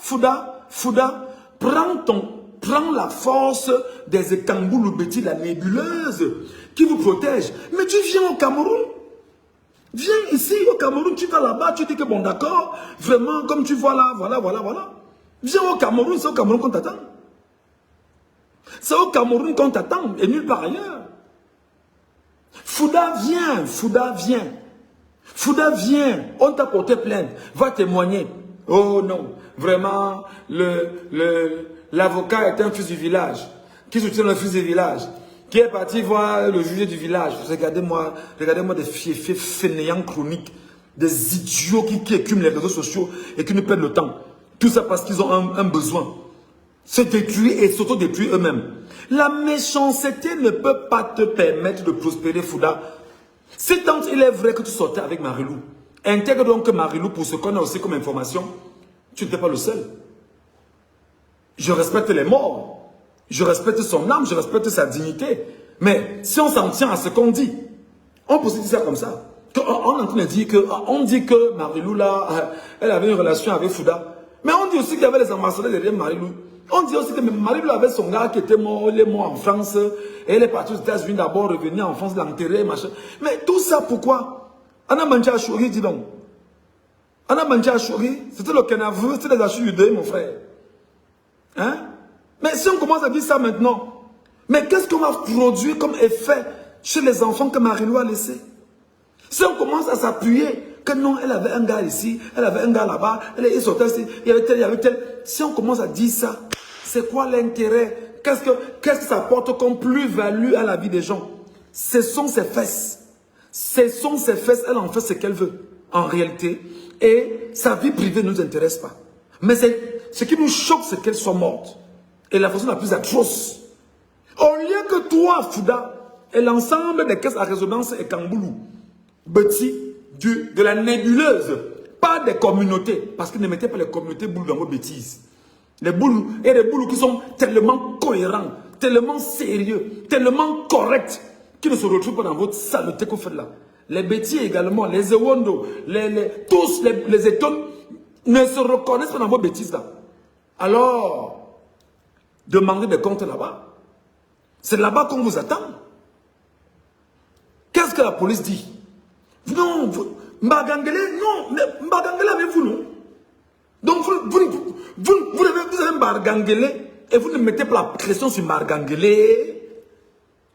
prends la force des Ekangou Loubeti, la nébuleuse, qui vous protège. Mais tu viens au Cameroun. Viens ici au Cameroun, tu vas là-bas, tu dis que bon d'accord, vraiment comme tu vois là, voilà. Viens au Cameroun, c'est au Cameroun qu'on t'attend. C'est au Cameroun qu'on t'attend et nulle part ailleurs. Fouda vient, on t'a porté plainte, va témoigner. Oh non, vraiment, l'avocat est un fils du village, qui soutient le fils du village, qui est parti voir le juge du village. Regardez-moi des fiefs fainéants chroniques, des idiots qui écument les réseaux sociaux et qui nous perdent le temps. Tout ça parce qu'ils ont un besoin. Se détruire et s'auto-détruire eux-mêmes. La méchanceté ne peut pas te permettre de prospérer, Fouda. C'est tant il est vrai que tu sortais avec Marilou. Intègre donc que Marilou, pour ce qu'on a aussi comme information, tu n'étais pas le seul. Je respecte les morts. Je respecte son âme, je respecte sa dignité. Mais si on s'en tient à ce qu'on dit, on peut se dire ça comme ça. On dit que Marilou, là, elle avait une relation avec Fouda. Mais on dit aussi qu'il y avait les ambassadeurs derrière Marilou. On dit aussi que Marilou avait son gars qui était mort, il est mort en France. Et elle est partie aux États-Unis d'abord, revenue en France, l'enterrer, machin. Mais tout ça, pourquoi? Anna Mancha Chouri, dis donc. Anna Mancha Chouri, c'était le Kenaveu, c'était les achats UD, mon frère. Hein? Mais si on commence à dire ça maintenant, mais qu'est-ce qu'on va produire comme effet chez les enfants que Marilou a laissé? Si on commence à s'appuyer, que non, elle avait un gars ici, elle avait un gars là-bas, il sortait ici, il y avait tel. Si on commence à dire ça, c'est quoi l'intérêt? Qu'est-ce que ça apporte comme plus-value à la vie des gens? Ce sont ses fesses. Ce sont ses fesses, elle en fait ce qu'elle veut, en réalité. Et sa vie privée ne nous intéresse pas. Mais ce qui nous choque, c'est qu'elle soit morte. Et la façon la plus atroce. Au lieu que toi, Fouda, et l'ensemble des caisses à résonance et Kamboulou, Betty, de la nébuleuse, pas des communautés, parce que ne mettez pas les communautés boules dans vos bêtises. Les boules, et les boules qui sont tellement cohérents, tellement sérieux, tellement corrects, qui ne se retrouvent pas dans votre saleté que vous faites là. Les bêtises également, les Ewondo, tous les étones ne se reconnaissent pas dans vos bêtises là. Alors, demandez des comptes là-bas. C'est là-bas qu'on vous attend. Qu'est-ce que la police dit? Non, Mbagangele, non, mais Mbagangele avec vous, non? Donc vous avez Mbagangele et vous ne mettez pas la pression sur Mbagangele.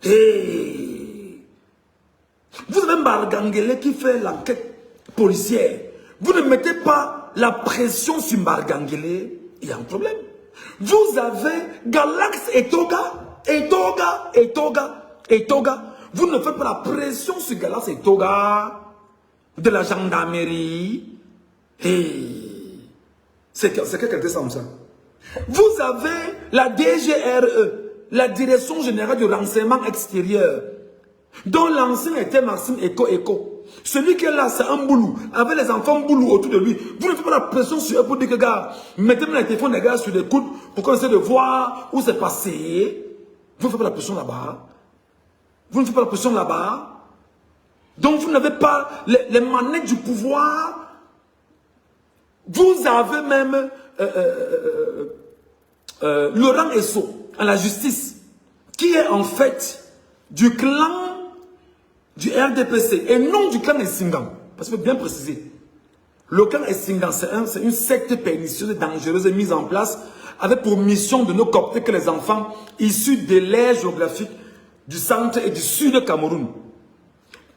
Hey. Vous avez Mbagangele qui fait l'enquête policière. Vous ne mettez pas la pression sur Mbagangele, il y a un problème. Vous avez Galax et Toga. Vous ne faites pas la pression sur Galax et Toga de la gendarmerie. Et c'est quelque chose comme ça. Vous avez la DGRE, la Direction Générale du Renseignement Extérieur, dont l'ancien était Maxime Eko. Celui qui est là, c'est un boulou, avec les enfants boulou autour de lui. Vous ne faites pas la pression sur eux pour dire que, gars, mettez-moi les téléphones des gars sur les coudes pour qu'on essaie de voir où c'est passé. Vous ne faites pas la pression là-bas. Vous ne faites pas la pression là-bas. Donc vous n'avez pas les manettes du pouvoir. Vous avez même Laurent Esso à la justice, qui est en fait du clan du RDPC et non du clan Esingam. Parce qu'il faut bien préciser. Le clan Esingam, c'est une secte pernicieuse et dangereuse mise en place avec pour mission de ne coopter que les enfants issus de l'aire géographique du centre et du sud de Cameroun.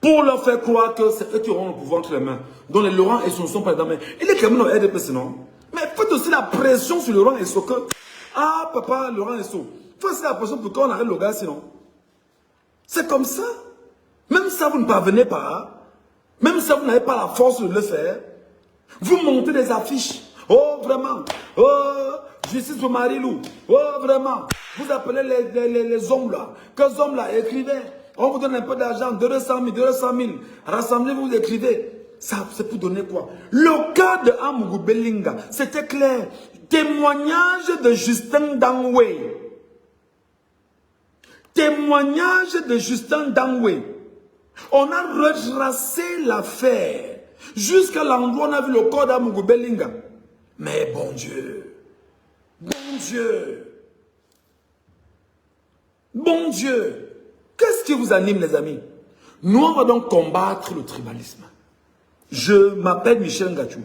Pour leur faire croire que c'est eux qui auront le pouvoir entre les mains. Donc les Laurent Esso ne sont pas dans les mains. Il est quand même au RDPC, non? Mais faites aussi la pression sur Laurent Esso que... Ah, papa, Laurent Esso. Faites aussi la pression pour qu'on arrête le gars, sinon. C'est comme ça. Même ça, vous ne parvenez pas. Même ça, vous n'avez pas la force de le faire. Vous montez des affiches. Oh, vraiment. Oh, justice pour Marilou. Oh, vraiment. Vous appelez les hommes là. Que les hommes là, écrivez. On vous donne un peu d'argent, 200 000. Rassemblez-vous, vous écrivez. Ça, c'est pour donner quoi? Le cas de Amougou Belinga, c'était clair. Témoignage de Justin Dangwe. Témoignage de Justin Dangwe. On a retracé l'affaire jusqu'à l'endroit où on a vu le corps d'Amougou Belinga. Mais bon Dieu. Bon Dieu. Bon Dieu. Qu'est-ce qui vous anime, les amis? Nous, on va donc combattre le tribalisme. Je m'appelle Michel Ngachou.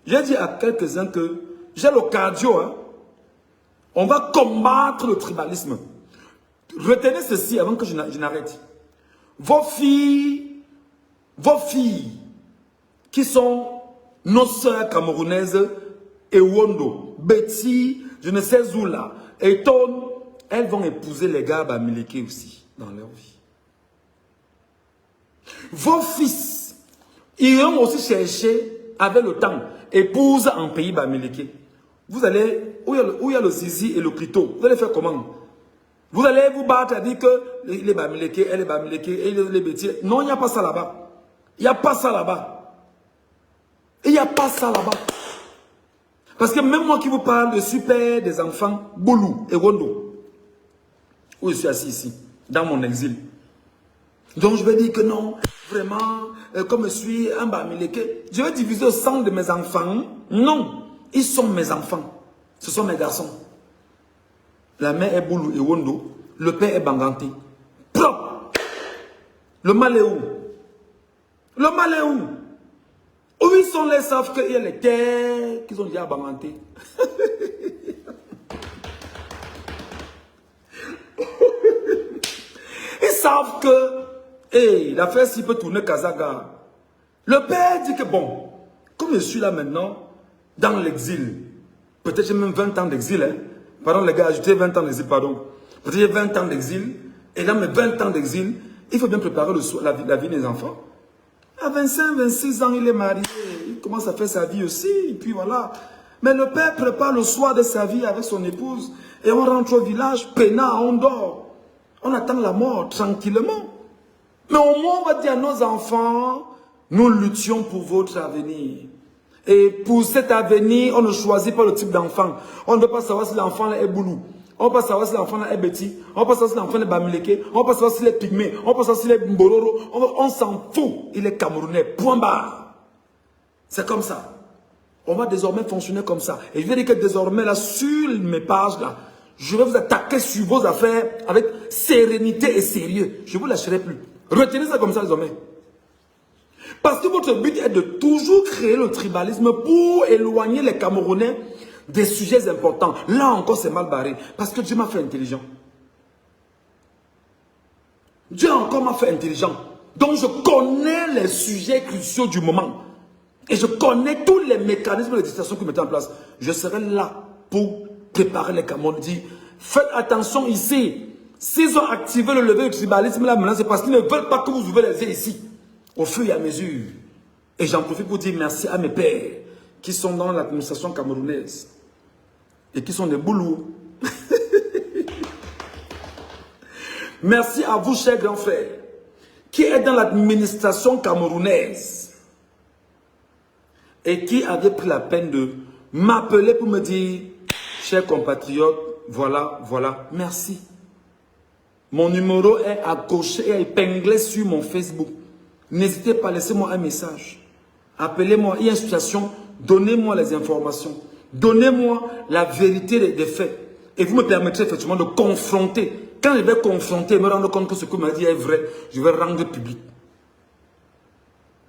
J'ai dit à quelques-uns que j'ai le cardio. Hein. On va combattre le tribalisme. Retenez ceci avant que je n'arrête. Vos filles qui sont nos sœurs camerounaises, Ewondo, Betty, je ne sais où là, et Ton, elles vont épouser les gars Bamileke aussi dans leur vie. Vos fils iront aussi chercher avec le temps épouse en pays Bamileke. Vous allez, où il y a le zizi et le clito, vous allez faire comment? Vous allez vous battre à dire que les Bamileke, elle est Bamileke, et les bêtises. Non, il n'y a pas ça là-bas. Il n'y a pas ça là-bas. Il n'y a pas ça là-bas. Parce que même moi qui vous parle de super des enfants, Boulou et Rondo, où je suis assis ici, dans mon exil. Donc je vais dire que non, vraiment, comme je suis un Bamileke, je vais diviser au sang de mes enfants. Non, ils sont mes enfants. Ce sont mes garçons. La mère est Boulou et Wondo, le père est Banganté. Propre. Le mal est où? Le mal est où? Où ils sont les savent qu'il y a les terres qu'ils ont déjà Banganté. Ils savent que hey, l'affaire s'il peut tourner Kazaga. Le père dit que bon, comme je suis là maintenant, dans l'exil, peut-être j'ai même 20 ans d'exil, hein. Pardon les gars, ajoutez 20 ans d'exil, pardon. Peut-être j'ai 20 ans d'exil, et dans mes 20 ans d'exil, il faut bien préparer la vie des enfants. À 25, 26 ans, il est marié, il commence à faire sa vie aussi, et puis voilà. Mais le père prépare le soir de sa vie avec son épouse, et on rentre au village, peinard, on dort. On attend la mort tranquillement. Mais au moins, on va dire à nos enfants, nous luttions pour votre avenir. Et pour cet avenir, on ne choisit pas le type d'enfant. On ne veut pas savoir si l'enfant est boulou. On ne veut pas savoir si l'enfant est petit. On ne veut pas savoir si l'enfant est bamileke. On ne veut pas savoir s'il est pygmé. On ne veut pas savoir s'il est mbororo. On s'en fout. Il est camerounais. Point barre. C'est comme ça. On va désormais fonctionner comme ça. Et je vais dire que désormais, là, sur mes pages, là, je vais vous attaquer sur vos affaires avec sérénité et sérieux. Je ne vous lâcherai plus. Retenez ça comme ça désormais. Parce que votre but est de toujours créer le tribalisme pour éloigner les Camerounais des sujets importants. Là encore, c'est mal barré. Parce que Dieu m'a fait intelligent. Dieu encore m'a fait intelligent. Donc je connais les sujets cruciaux du moment. Et je connais tous les mécanismes de distraction que mettent en place. Je serai là pour préparer les Camerounais. Dire, faites attention ici. S'ils ont activé le lever du tribalisme là maintenant, c'est parce qu'ils ne veulent pas que vous ouvrez les yeux ici. Au fur et à mesure. Et j'en profite pour dire merci à mes pères qui sont dans l'administration camerounaise. Et qui sont des boulous. Merci à vous, chers grands frères, qui êtes dans l'administration camerounaise. Et qui avez pris la peine de m'appeler pour me dire, chers compatriotes, voilà, merci. Mon numéro est accroché et épinglé sur mon Facebook. N'hésitez pas, laissez-moi un message. Appelez-moi, il y a une situation, donnez-moi les informations. Donnez-moi la vérité des faits. Et vous me permettrez effectivement de confronter. Quand je vais confronter et me rendre compte que ce que m'a dit est vrai, je vais rendre public.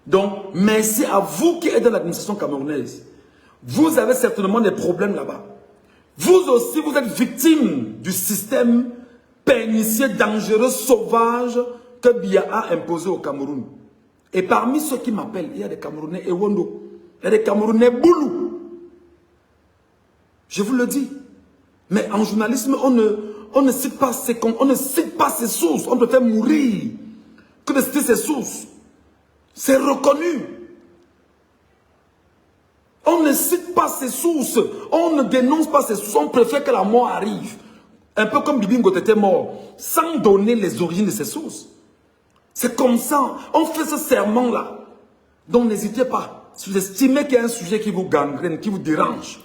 Donc, merci à vous qui êtes dans l'administration camerounaise. Vous avez certainement des problèmes là-bas. Vous aussi, vous êtes victime du système pernicieux, dangereux, sauvage que Biya a imposé au Cameroun. Et parmi ceux qui m'appellent, il y a des Camerounais Ewondo, il y a des Camerounais Boulou. Je vous le dis. Mais en journalisme, on ne cite pas ses sources. On peut faire mourir que de citer ses sources. C'est reconnu. On ne cite pas ses sources. On ne dénonce pas ses sources. On préfère que la mort arrive. Un peu comme Bibi Ngote était mort, sans donner les origines de ses sources. C'est comme ça. On fait ce serment-là. Donc n'hésitez pas. Si vous estimez qu'il y a un sujet qui vous gangrène, qui vous dérange,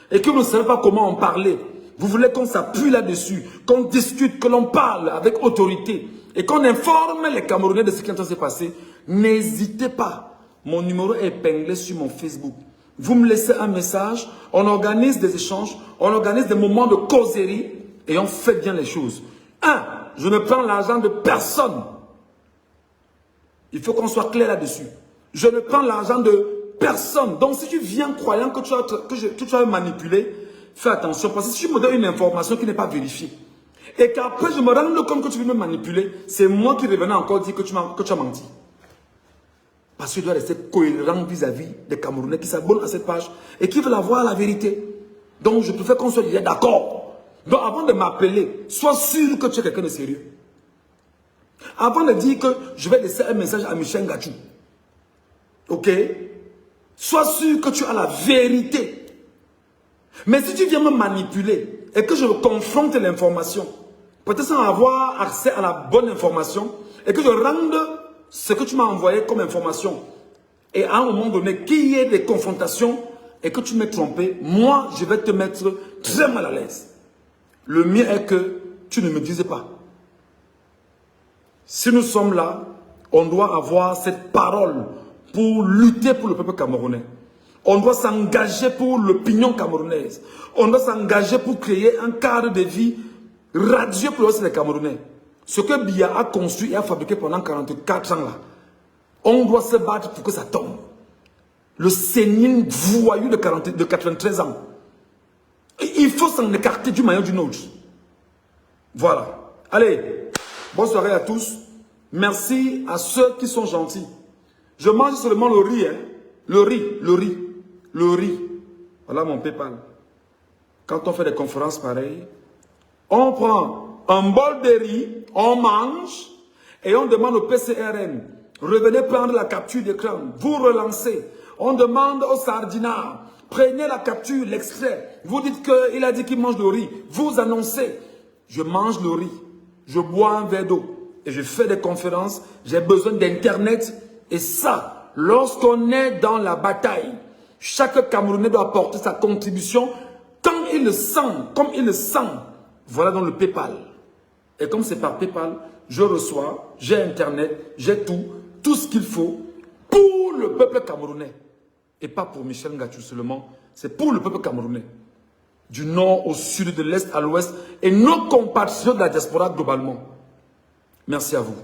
et que vous ne savez pas comment en parler, vous voulez qu'on s'appuie là-dessus, qu'on discute, que l'on parle avec autorité, et qu'on informe les Camerounais de ce qui est en train de se passer, n'hésitez pas. Mon numéro est épinglé sur mon Facebook. Vous me laissez un message, on organise des échanges, on organise des moments de causerie, et on fait bien les choses. Je ne prends l'argent de personne. Il faut qu'on soit clair là-dessus. Je ne prends l'argent de personne. Donc si tu viens croyant que tu vas manipuler, fais attention. Parce que si tu me donnes une information qui n'est pas vérifiée, et qu'après je me rends compte que tu veux me manipuler, c'est moi qui revenais encore dire que tu as menti. Parce que tu dois rester cohérent vis-à-vis des Camerounais qui s'abonnent à cette page et qui veulent avoir la vérité. Donc je préfère qu'on soit déjà d'accord. Donc avant de m'appeler, sois sûr que tu es quelqu'un de sérieux. Avant de dire que je vais laisser un message à Michel Gachou. Ok? Sois sûr que tu as la vérité. Mais si tu viens me manipuler et que je confronte l'information, peut-être sans avoir accès à la bonne information, et que je rende ce que tu m'as envoyé comme information, et à un moment donné, qu'il y ait des confrontations et que tu m'aies trompé, moi, je vais te mettre très mal à l'aise. Le mieux est que tu ne me dises pas. Si nous sommes là, on doit avoir cette parole pour lutter pour le peuple camerounais. On doit s'engager pour l'opinion camerounaise. On doit s'engager pour créer un cadre de vie radieux pour les Camerounais. Ce que Biya a construit et a fabriqué pendant 44 ans là, on doit se battre pour que ça tombe. Le sénile voyou de 93 ans. Il faut s'en écarter d'une manière ou d'une autre. Voilà. Allez, bonne soirée à tous. Merci à ceux qui sont gentils. Je mange seulement le riz. Hein? Le riz. Voilà mon PayPal. Quand on fait des conférences pareilles, on prend un bol de riz, on mange et on demande au PCRN, revenez prendre la capture d'écran, vous relancez. On demande au sardinard, prenez la capture, l'extrait. Vous dites qu'il a dit qu'il mange le riz. Vous annoncez, je mange le riz. je bois un verre d'eau et je fais des conférences, j'ai besoin d'Internet. Et ça, lorsqu'on est dans la bataille, chaque Camerounais doit apporter sa contribution quand il le sent, comme il le sent. Voilà dans le PayPal. Et comme c'est par PayPal, je reçois, j'ai Internet, j'ai tout ce qu'il faut pour le peuple camerounais. Et pas pour Michel Ngattou seulement, c'est pour le peuple camerounais. Du nord au sud, de l'est à l'ouest, et nos compatriotes de la diaspora globalement. Merci à vous.